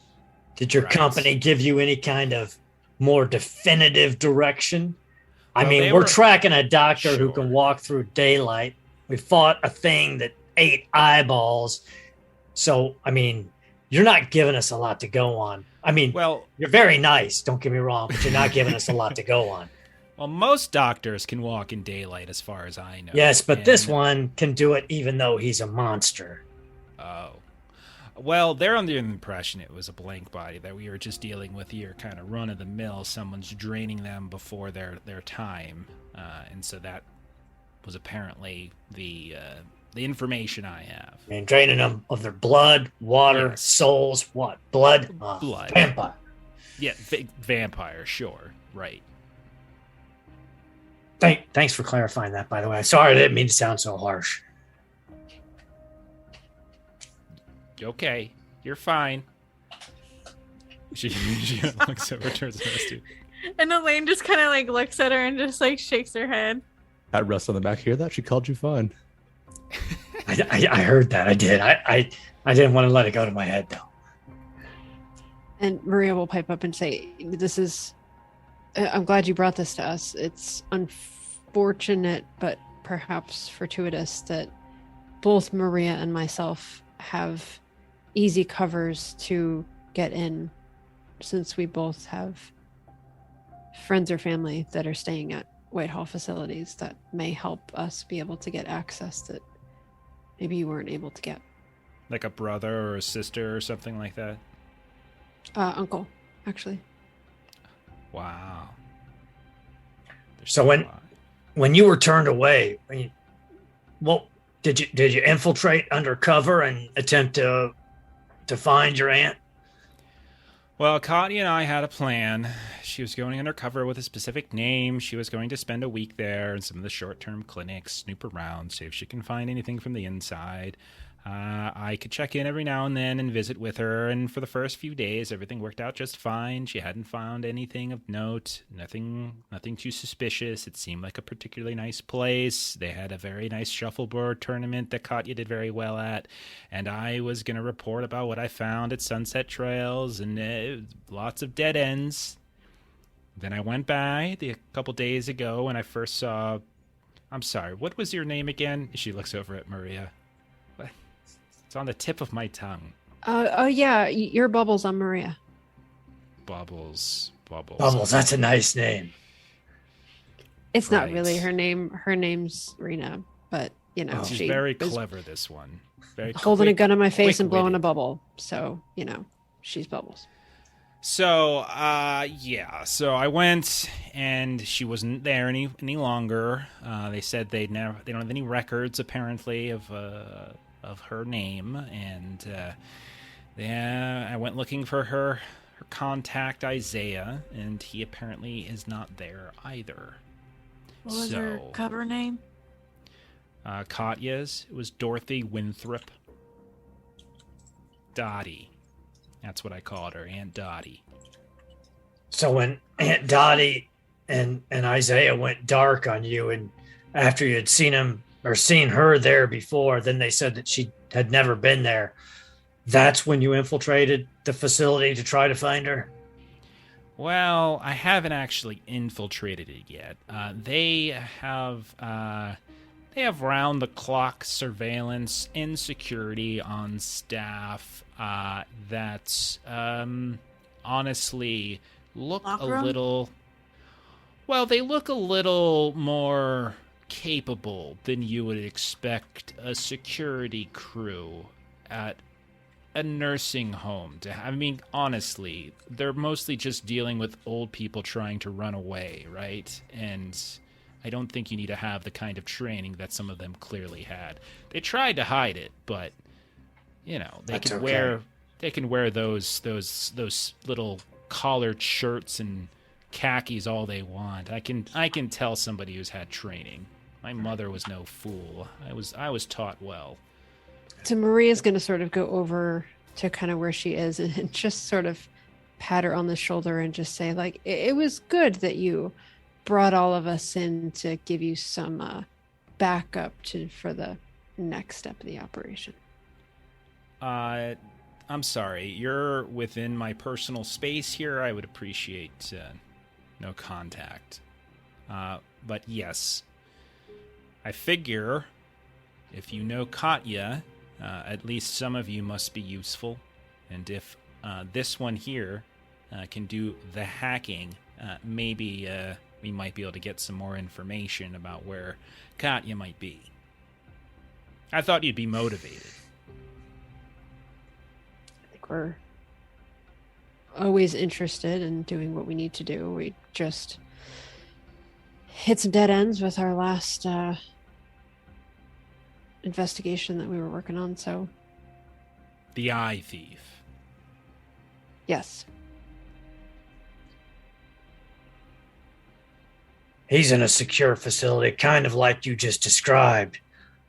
Did your Right. company give you any kind of more definitive direction? I Well, mean, they we're were- tracking a doctor who Sure. can walk through daylight. We fought a thing that ate eyeballs. So, I mean, you're not giving us a lot to go on. I mean, Well, you're very nice, don't get me wrong, but you're not giving us a lot to go on. most doctors can walk in daylight, as far as I know. Yes, but this And- one can do it even though he's a monster. Oh. Well, they're under the impression it was a blank body, that we were just dealing with your kind of run-of-the-mill, someone's draining them before their time. And so that was apparently the information I have. I mean, draining them of their blood, water, Yes. souls, what? Blood? Blood. Vampire. Yeah, vampire, sure, right. Thanks for clarifying that, by the way. Sorry, I didn't mean to sound so harsh. Okay, you're fine. She looks over towards the rest of you. and Elaine just kind of like looks at her and just like shakes her head. Pat rests on the back. Hear that? She called you fine. I heard that. I did. I didn't want to let it go to my head, though. And Maria will pipe up and say, "This is. I'm glad you brought this to us. It's unfortunate, but perhaps fortuitous that both Maria and myself have easy covers to get in, since we both have friends or family that are staying at Whitehall facilities that may help us be able to get access that maybe you weren't able to get." Like a brother or a sister or something like that? Uncle, actually. Wow. There's So a when- lot. When you were turned away, well, did you infiltrate undercover and attempt to find your aunt? Well, Katya and I had a plan. She was going undercover with a specific name. She was going to spend a week there in some of the short-term clinics, snoop around, see if she can find anything from the inside. I could check in every now and then and visit with her, and for the first few days, everything worked out just fine. She hadn't found anything of note, nothing too suspicious. It seemed like a particularly nice place. They had a very nice shuffleboard tournament that Katya did very well at, and I was going to report about what I found at Sunset Trails, and lots of dead ends. Then I went by a couple days ago when I first saw... I'm sorry, what was your name again? She looks over at Maria. What? It's on the tip of my tongue. Oh yeah, your Bubbles on Maria. Bubbles. Bubbles, that's a nice name. It's not Right. really her name. Her name's Rena, but She's she very was clever, this one. Very holding a gun in my face and blowing quick-witted. a bubble. So, she's Bubbles. So, So I went, and she wasn't there any longer. They said they don't have any records, apparently, of her name, and I went looking for her contact, Isaiah, and he apparently is not there either. What was her cover name? Katya's. It was Dorothy Winthrop. Dottie. That's what I called her, Aunt Dottie. So when Aunt Dottie and Isaiah went dark on you, and after you had seen him or seen her there before, then they said that she had never been there. That's when you infiltrated the facility to try to find her? Well, I haven't actually infiltrated it yet. They have round-the-clock surveillance and security on staff that honestly look a little... Well, they look a little more capable than you would expect a security crew at a nursing home to have. I mean, honestly, they're mostly just dealing with old people trying to run away, right? And I don't think you need to have the kind of training that some of them clearly had. They tried to hide it, but they can wear those little collared shirts and khakis all they want. I can tell somebody who's had training. My mother was no fool. I was taught well. So Maria's going to sort of go over to kind of where she is and just sort of pat her on the shoulder and just say, like, it was good that you brought all of us in to give you some backup for the next step of the operation. I'm sorry. You're within my personal space here. I would appreciate no contact. But yes, I figure if you know Katya, at least some of you must be useful. And if this one here can do the hacking, maybe we might be able to get some more information about where Katya might be. I thought you'd be motivated. I think we're always interested in doing what we need to do. We just hit some dead ends with our last investigation that we were working on, so... The Eye Thief. Yes. He's in a secure facility, kind of like you just described.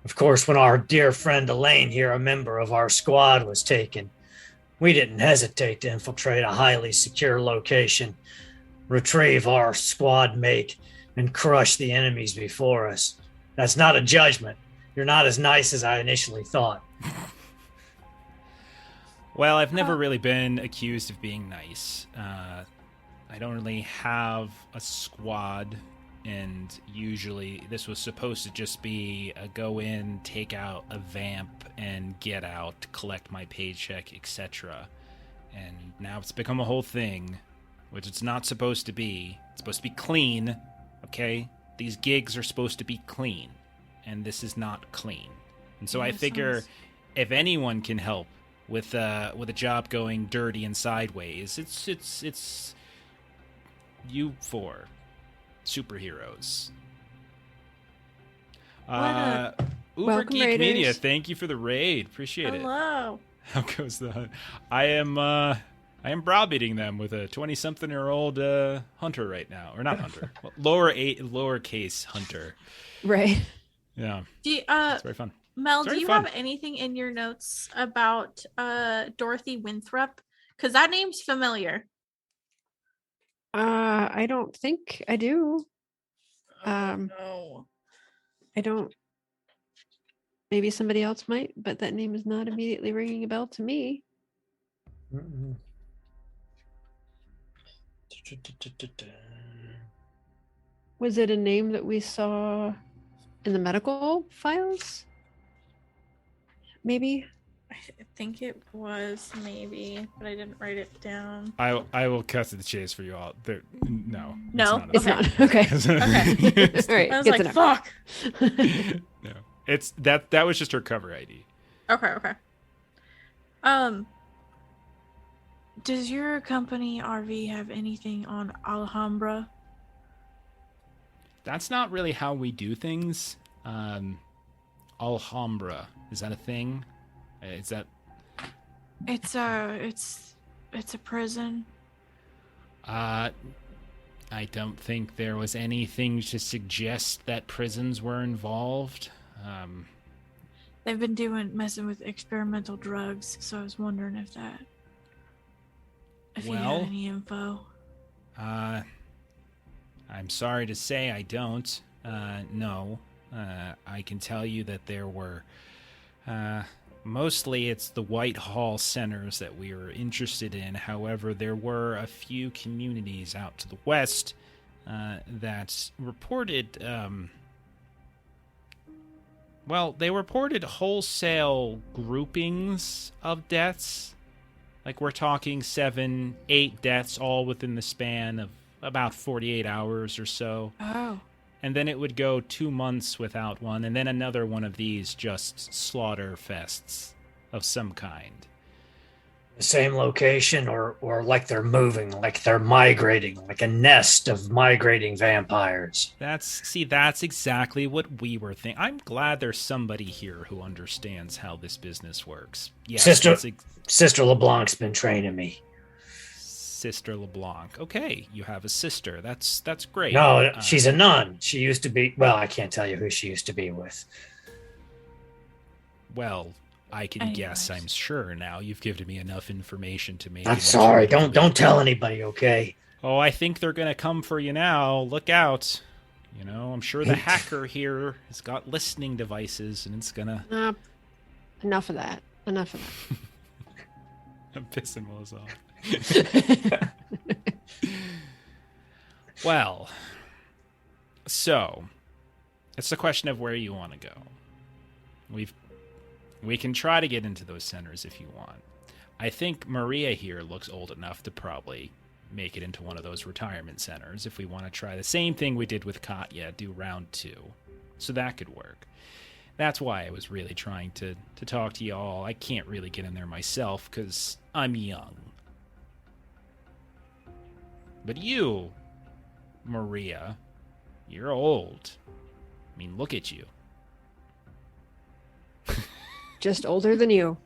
Of course, when our dear friend Elaine here, a member of our squad, was taken, we didn't hesitate to infiltrate a highly secure location, retrieve our squad mate, and crush the enemies before us. That's not a judgment. You're not as nice as I initially thought. Well, I've never really been accused of being nice. I don't really have a squad, and usually this was supposed to just be a go in, take out a vamp, and get out, collect my paycheck, etc. And now it's become a whole thing, which it's not supposed to be. It's supposed to be clean, okay? These gigs are supposed to be clean, and this is not clean. And so I figure if anyone can help with a job going dirty and sideways, it's you four superheroes. Uber Welcome, Geek Raiders. Media, thank you for the raid. Appreciate it. Hello. How goes the hunt? I am browbeating them with a 20-something-year-old hunter right now, or not hunter, lowercase hunter. Right. Yeah, It's very fun. Mel, It's very do you fun. have anything in your notes about Dorothy Winthrop? Because that name's familiar. I don't think I do. No. I don't. Maybe somebody else might, but that name is not immediately ringing a bell to me. Was it a name that we saw in the medical files? Maybe. I think it was maybe, but I didn't write it down. I will cut to the chase for you all. No. No? It's Okay. not. Okay. Okay. All right. I was good like, to know. fuck. No. It's that was just her cover ID. Okay. Does your company RV have anything on Alhambra? That's not really how we do things. Alhambra, is that a thing? Is that? It's a prison. I don't think there was anything to suggest that prisons were involved. They've been messing with experimental drugs, so I was wondering if you had any info. I'm sorry to say I don't. No. I can tell you that there were, mostly it's the Whitehall centers that we were interested in. However, there were a few communities out to the west that reported, they reported wholesale groupings of deaths. Like, we're talking 7, 8 deaths all within the span of about 48 hours or so. Oh. And then it would go 2 months without one, and then another one of these just slaughter fests of some kind. The same location, or like they're moving, like they're migrating, like a nest of migrating vampires. That's exactly what we were thinking. I'm glad there's somebody here who understands how this business works. Yes, Sister LeBlanc's been training me. Sister LeBlanc. Okay, you have a sister. That's great. No, she's a nun. She used to be. Well, I can't tell you who she used to be with. Well, I can guess. I'm sure now. You've given me enough information to make. I'm sorry. Don't tell anybody. Okay. Oh, I think they're gonna come for you now. Look out. You know, I'm sure the hacker here has got listening devices, and it's gonna. Enough of that. I'm pissing Willis off. Well, so it's the question of where you want to go. We can try to get into those centers if you want. I think Maria here looks old enough to probably make it into one of those retirement centers if we want to try the same thing we did with Katya, do round 2. So that could work. That's why I was really trying to talk to you all. I can't really get in there myself because I'm young. But you, Maria, you're old. I mean, look at you. Just older than you.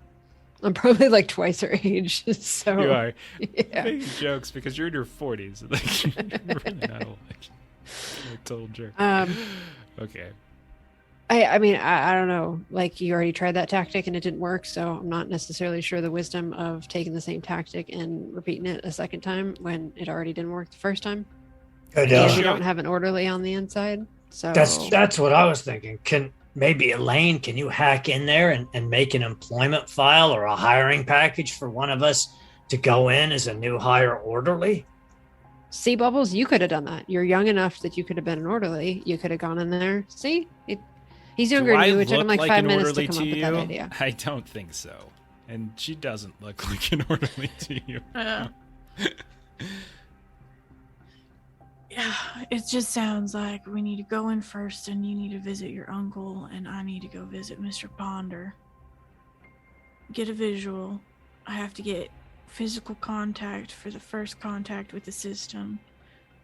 I'm probably like twice her age. So you are. Yeah. Making jokes because you're in your 40s. Like, you're really not old. You're a total jerk. Okay. I mean, I don't know. Like, you already tried that tactic and it didn't work, so I'm not necessarily sure the wisdom of taking the same tactic and repeating it a second time when it already didn't work the first time. And we don't have an orderly on the inside, so that's what I was thinking. Maybe Elaine, can you hack in there and make an employment file or a hiring package for one of us to go in as a new hire orderly? See, Bubbles, you could have done that. You're young enough that you could have been an orderly. You could have gone in there. See, he's younger than you. It took him like 5 minutes to come up with that idea. I don't think so. And she doesn't look like an orderly to you. Yeah, it just sounds like we need to go in first, and you need to visit your uncle, and I need to go visit Mr. Ponder. Get a visual. I have to get physical contact for the first contact with the system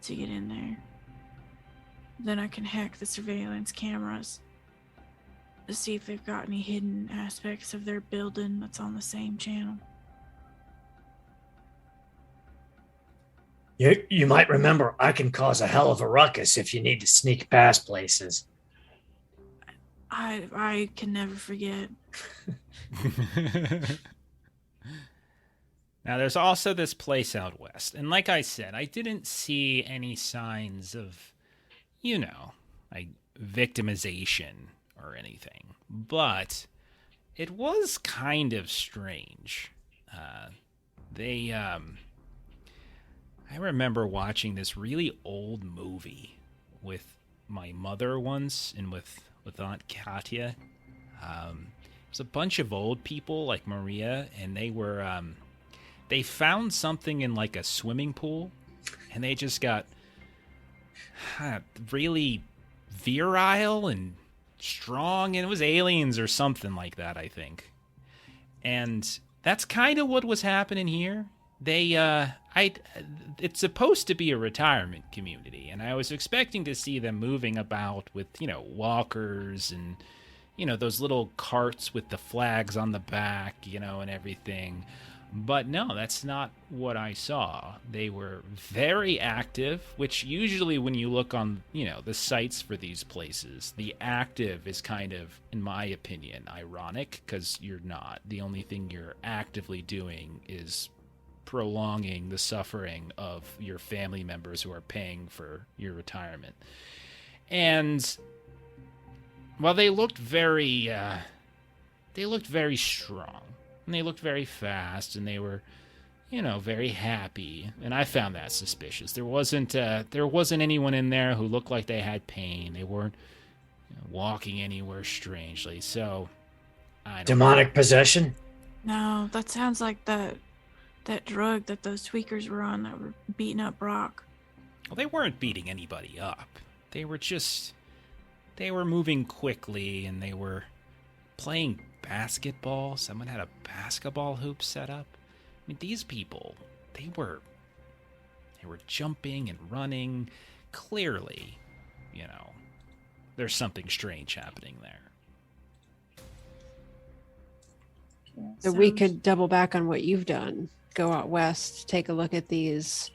to get in there. Then I can hack the surveillance cameras to see if they've got any hidden aspects of their building that's on the same channel. You might remember I can cause a hell of a ruckus if you need to sneak past places. I can never forget. Now, there's also this place out west. And like I said, I didn't see any signs of, like victimization or anything. But it was kind of strange. I remember watching this really old movie with my mother once and with Aunt Katya. It was a bunch of old people like Maria, and they were they found something in like a swimming pool, and they just got really virile and strong, and it was aliens or something like that, I think. And that's kind of what was happening here. It's supposed to be a retirement community, and I was expecting to see them moving about with, walkers and, those little carts with the flags on the back, and everything. But no, that's not what I saw. They were very active, which usually when you look on, the sites for these places, the active is kind of, in my opinion, ironic, because you're not. The only thing you're actively doing is prolonging the suffering of your family members who are paying for your retirement. And while they looked very strong, and they looked very fast, and they were, very happy. And I found that suspicious. There wasn't anyone in there who looked like they had pain. They weren't walking anywhere strangely. So, I don't Demonic possession? No, that sounds like that drug that those tweakers were on that were beating up Brock. Well, they weren't beating anybody up. They were moving quickly, and they were playing basketball. Someone had a basketball hoop set up. I mean, these people, they were jumping and running. Clearly, there's something strange happening there. So we could double back on what you've done. Go out west, take a look at these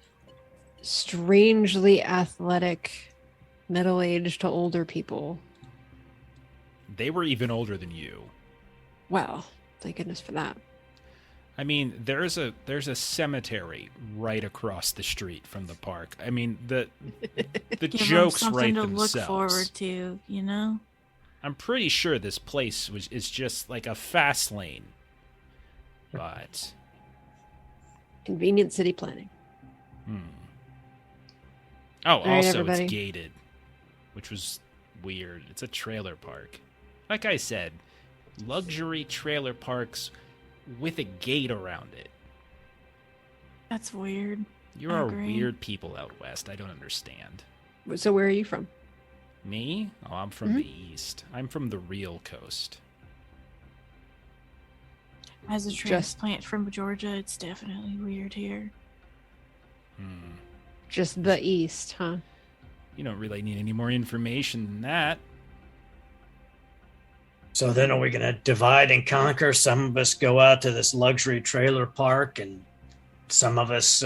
strangely athletic, middle-aged to older people. They were even older than you. Well, thank goodness for that. I mean, there's a cemetery right across the street from the park. I mean, the Give jokes them write something to themselves. look forward to, I'm pretty sure this place is just like a fast lane. But Convenient city planning. Oh, right, also everybody. it's gated, which was weird. It's a trailer park. Like I said, luxury trailer parks with a gate around it. That's weird. You I are agree. weird people out west. I don't understand. So where are you from? Me? Oh, I'm from the east. I'm from the real coast. As a transplant from Georgia, it's definitely weird here. Just the east, huh? You don't really need any more information than that. So then are we going to divide and conquer? Some of us go out to this luxury trailer park, and some of us,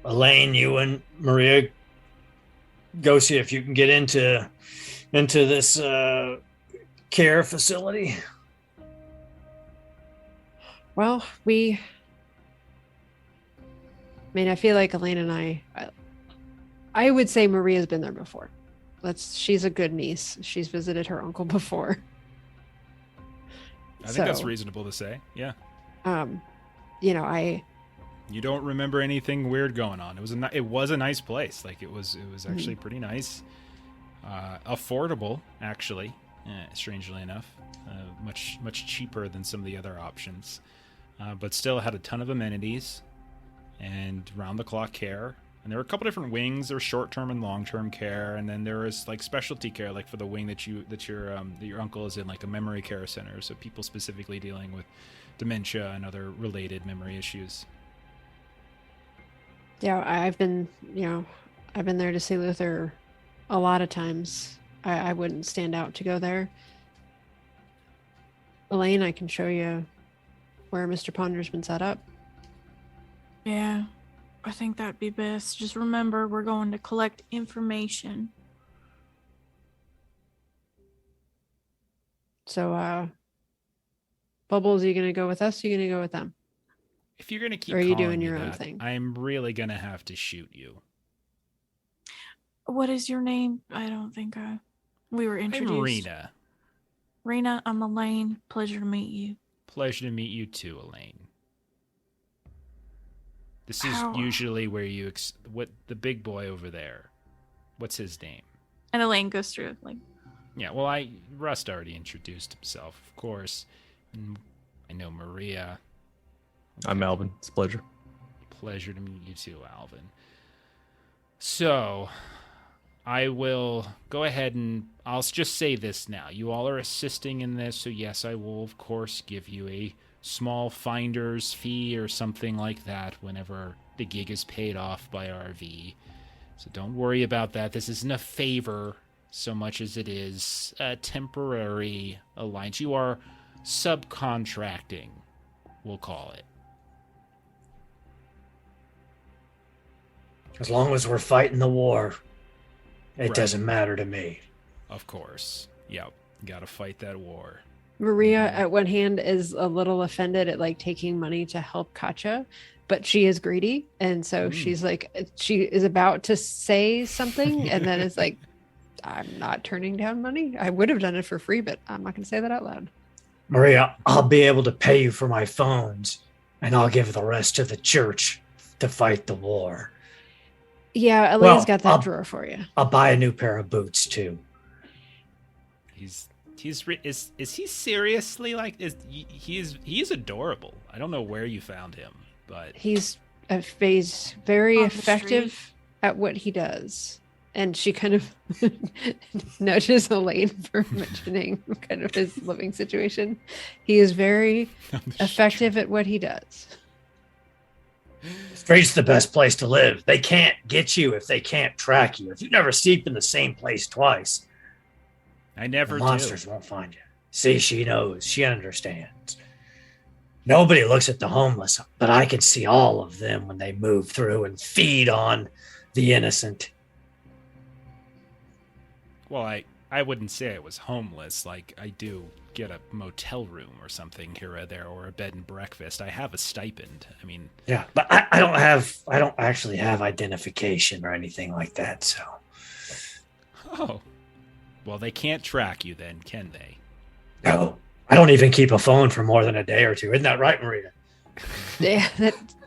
Elaine, you and Maria, go see if you can get into this care facility. Well, I mean, I feel like Elaine and I would say Maria's been there before. She's a good niece. She's visited her uncle before. I think that's reasonable to say. Yeah. You don't remember anything weird going on. It was a nice place. Like it was actually pretty nice. Affordable, actually. Strangely enough, much cheaper than some of the other options. But still had a ton of amenities and round-the-clock care. And there were a couple different wings. There was short-term and long-term care, and then there was like specialty care, like for the wing that your uncle is in, like a memory care center. So people specifically dealing with dementia and other related memory issues. Yeah, I've been there to see Luther a lot of times. I wouldn't stand out to go there. Elaine, I can show you where Mr. Ponder's been set up. Yeah, I think that'd be best. Just remember, we're going to collect information. So, Bubbles, are you going to go with us? Or are you going to go with them? If you're going to keep Or are you calling doing me your own that, thing? I'm really going to have to shoot you. What is your name? I don't think we were introduced. I'm Rena. Rena, I'm Elaine. Pleasure to meet you. Pleasure to meet you too, Elaine. This is Ow. usually where you what the big boy over there. What's his name? And Elaine goes through it, like, Yeah, well, Rust already introduced himself, of course. And I know Maria. I'm Alvin. It's a pleasure. Pleasure to meet you too, Alvin. So, I will go ahead and I'll just say this now. You all are assisting in this, so yes, I will, of course, give you a small finder's fee or something like that whenever the gig is paid off by RV. So don't worry about that. This isn't a favor so much as it is a temporary alliance. You are subcontracting, we'll call it. As long as we're fighting the war, it Right. doesn't matter to me. Of course. Yep. Gotta fight that war. Maria, at one hand, is a little offended at like taking money to help Katja, but she is greedy, and so she's like, she is about to say something, and then it's like, I'm not turning down money. I would have done it for free, but I'm not going to say that out loud. Maria, I'll be able to pay you for my phones, and I'll give the rest to the church to fight the war. Yeah, Elaine's Well, got that drawer for you. I'll buy a new pair of boots too. Is he seriously like he's adorable. I don't know where you found him, but He's very On the effective street. at what he does. And she kind of nudges Elaine for mentioning kind of his living situation. He is very effective at what he does. Street's the best place to live. They can't get you if they can't track you. If you never sleep in the same place twice, I never the monsters won't find you. See, she knows. She understands. Nobody looks at the homeless, but I can see all of them when they move through and feed on the innocent. Well, I wouldn't say I was homeless. Like, I do get a motel room or something here or there, or a bed and breakfast. I have a stipend. I mean, Yeah, but I don't actually have identification or anything like that. So oh, well, they can't track you then, can they? no, I don't even keep a phone for more than a day or two. Isn't that right, Maria? Yeah,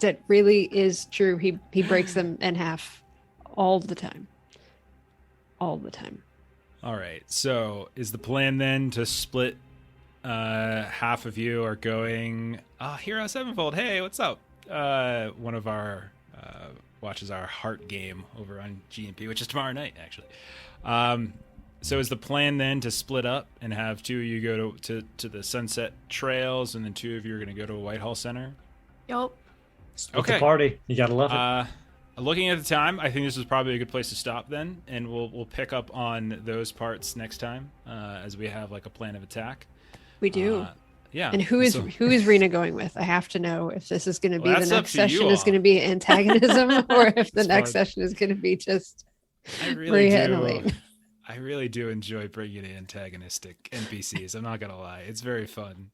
that really is true. He breaks them in half all the time. All the time. All right. So, is the plan then to split? Half of you are going. Hero Sevenfold. Hey, what's up? One of our watches our heart game over on GMP, which is tomorrow night, actually. So is the plan then to split up and have two of you go to the Sunset Trails, and then two of you are going to go to Whitehall Center? Yup. Split Okay. the party. You gotta love it. Looking at the time, I think this is probably a good place to stop then, and we'll pick up on those parts next time as we have like a plan of attack. We do. Yeah. And who is Rena going with? I have to know if this is going to be Well, the that's up next to you session is all. going to be antagonism, or if the It's next fine. session is going to be just I really Maria and do. Elaine. I really do enjoy bringing in antagonistic NPCs. I'm not gonna lie, it's very fun.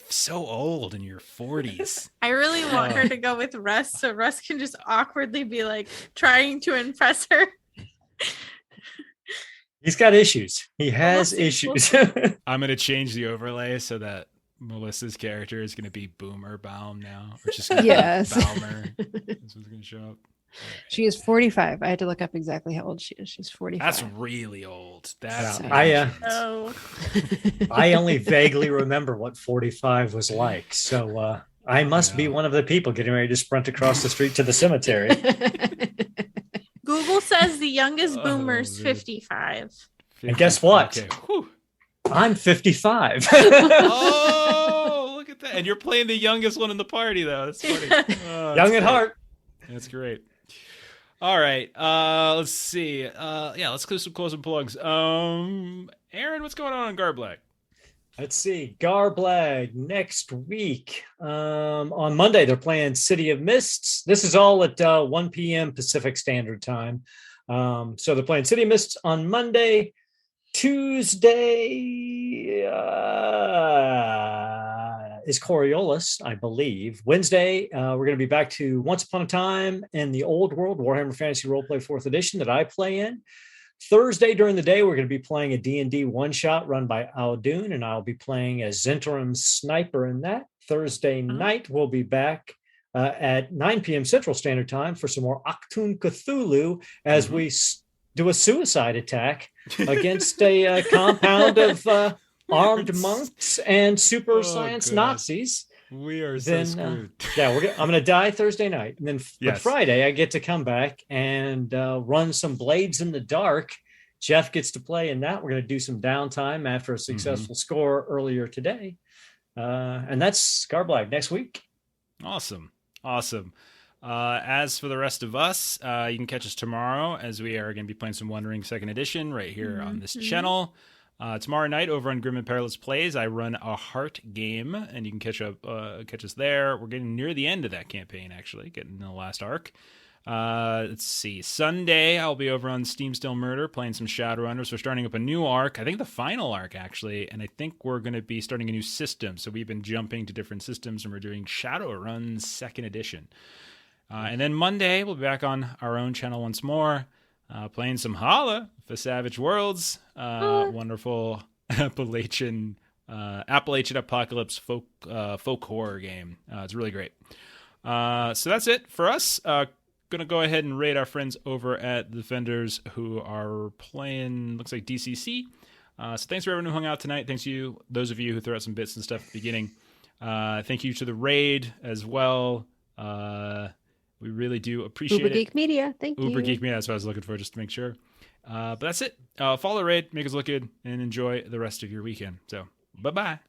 So old in your 40s. I really want her to go with Russ so Russ can just awkwardly be like trying to impress her. He's got issues. He has We'll see. issues. I'm gonna change the overlay so that Melissa's character is gonna be Boomer Baum now, or just gonna be Yes. Balmer. This one's gonna show up. She is 45. I had to look up exactly how old she is. She's 45. That's really old. That's Yeah, Oh, I only vaguely remember what 45 was like. So I must be Yeah. one of the people getting ready to sprint across the street to the cemetery. Google says the youngest Oh, boomer's dude. 55. And guess what? Okay. Whew. I'm 55. Oh, look at that! And you're playing the youngest one in the party, though. That's funny. Oh, Young that's at great. heart. That's great. All right. Let's see. Let's do some closing plugs. Aaron, what's going on in Garblack? Let's see. Garblag next week. On Monday, they're playing City of Mists. This is all at 1 p.m. Pacific Standard Time. So they're playing City of Mists on Monday. Tuesday is Coriolis, I believe. Wednesday, we're going to be back to Once Upon a Time in the Old World, Warhammer Fantasy Roleplay 4th Edition that I play in. Thursday during the day, we're going to be playing a D&D one-shot run by Aldoon, and I'll be playing as Zentrum Sniper in that. Thursday night, we'll be back at 9 p.m. Central Standard Time for some more Octoon Cthulhu as we do a suicide attack against a compound of armed monks and super science God. Nazis. We are so Then, screwed. yeah, I'm gonna die Thursday night, and then but Yes. Friday I get to come back and run some Blades in the Dark. Jeff gets to play in that. We're gonna do some downtime after a successful score earlier today, and that's Scarblag next week. Awesome. As for the rest of us, you can catch us tomorrow as we are going to be playing some Wandering Second Edition right here on this channel. Tomorrow night over on Grim and Perilous Plays, I run a heart game, and you can catch us there. We're getting near the end of that campaign, actually, getting the last arc. Let's see. Sunday, I'll be over on Steam Still Murder playing some Shadowrunners. We're starting up a new arc. I think the final arc, actually, and I think we're going to be starting a new system. So we've been jumping to different systems, and we're doing Shadowrun 2nd Edition. And then Monday, we'll be back on our own channel once more, playing some Holla for Savage Worlds. Wonderful Appalachian apocalypse folk horror game. It's really great. So that's it for us. Going to go ahead and raid our friends over at the Defenders who are playing, looks like DCC. So thanks for everyone who hung out tonight. Thanks to you, those of you who threw out some bits and stuff at the beginning. Thank you to the raid as well. We really do appreciate Uber it. Geek Media, thank you. Uber Geek Media, that's what I was looking for, just to make sure. But that's it. Follow the raid, make us look good, and enjoy the rest of your weekend. So, bye-bye.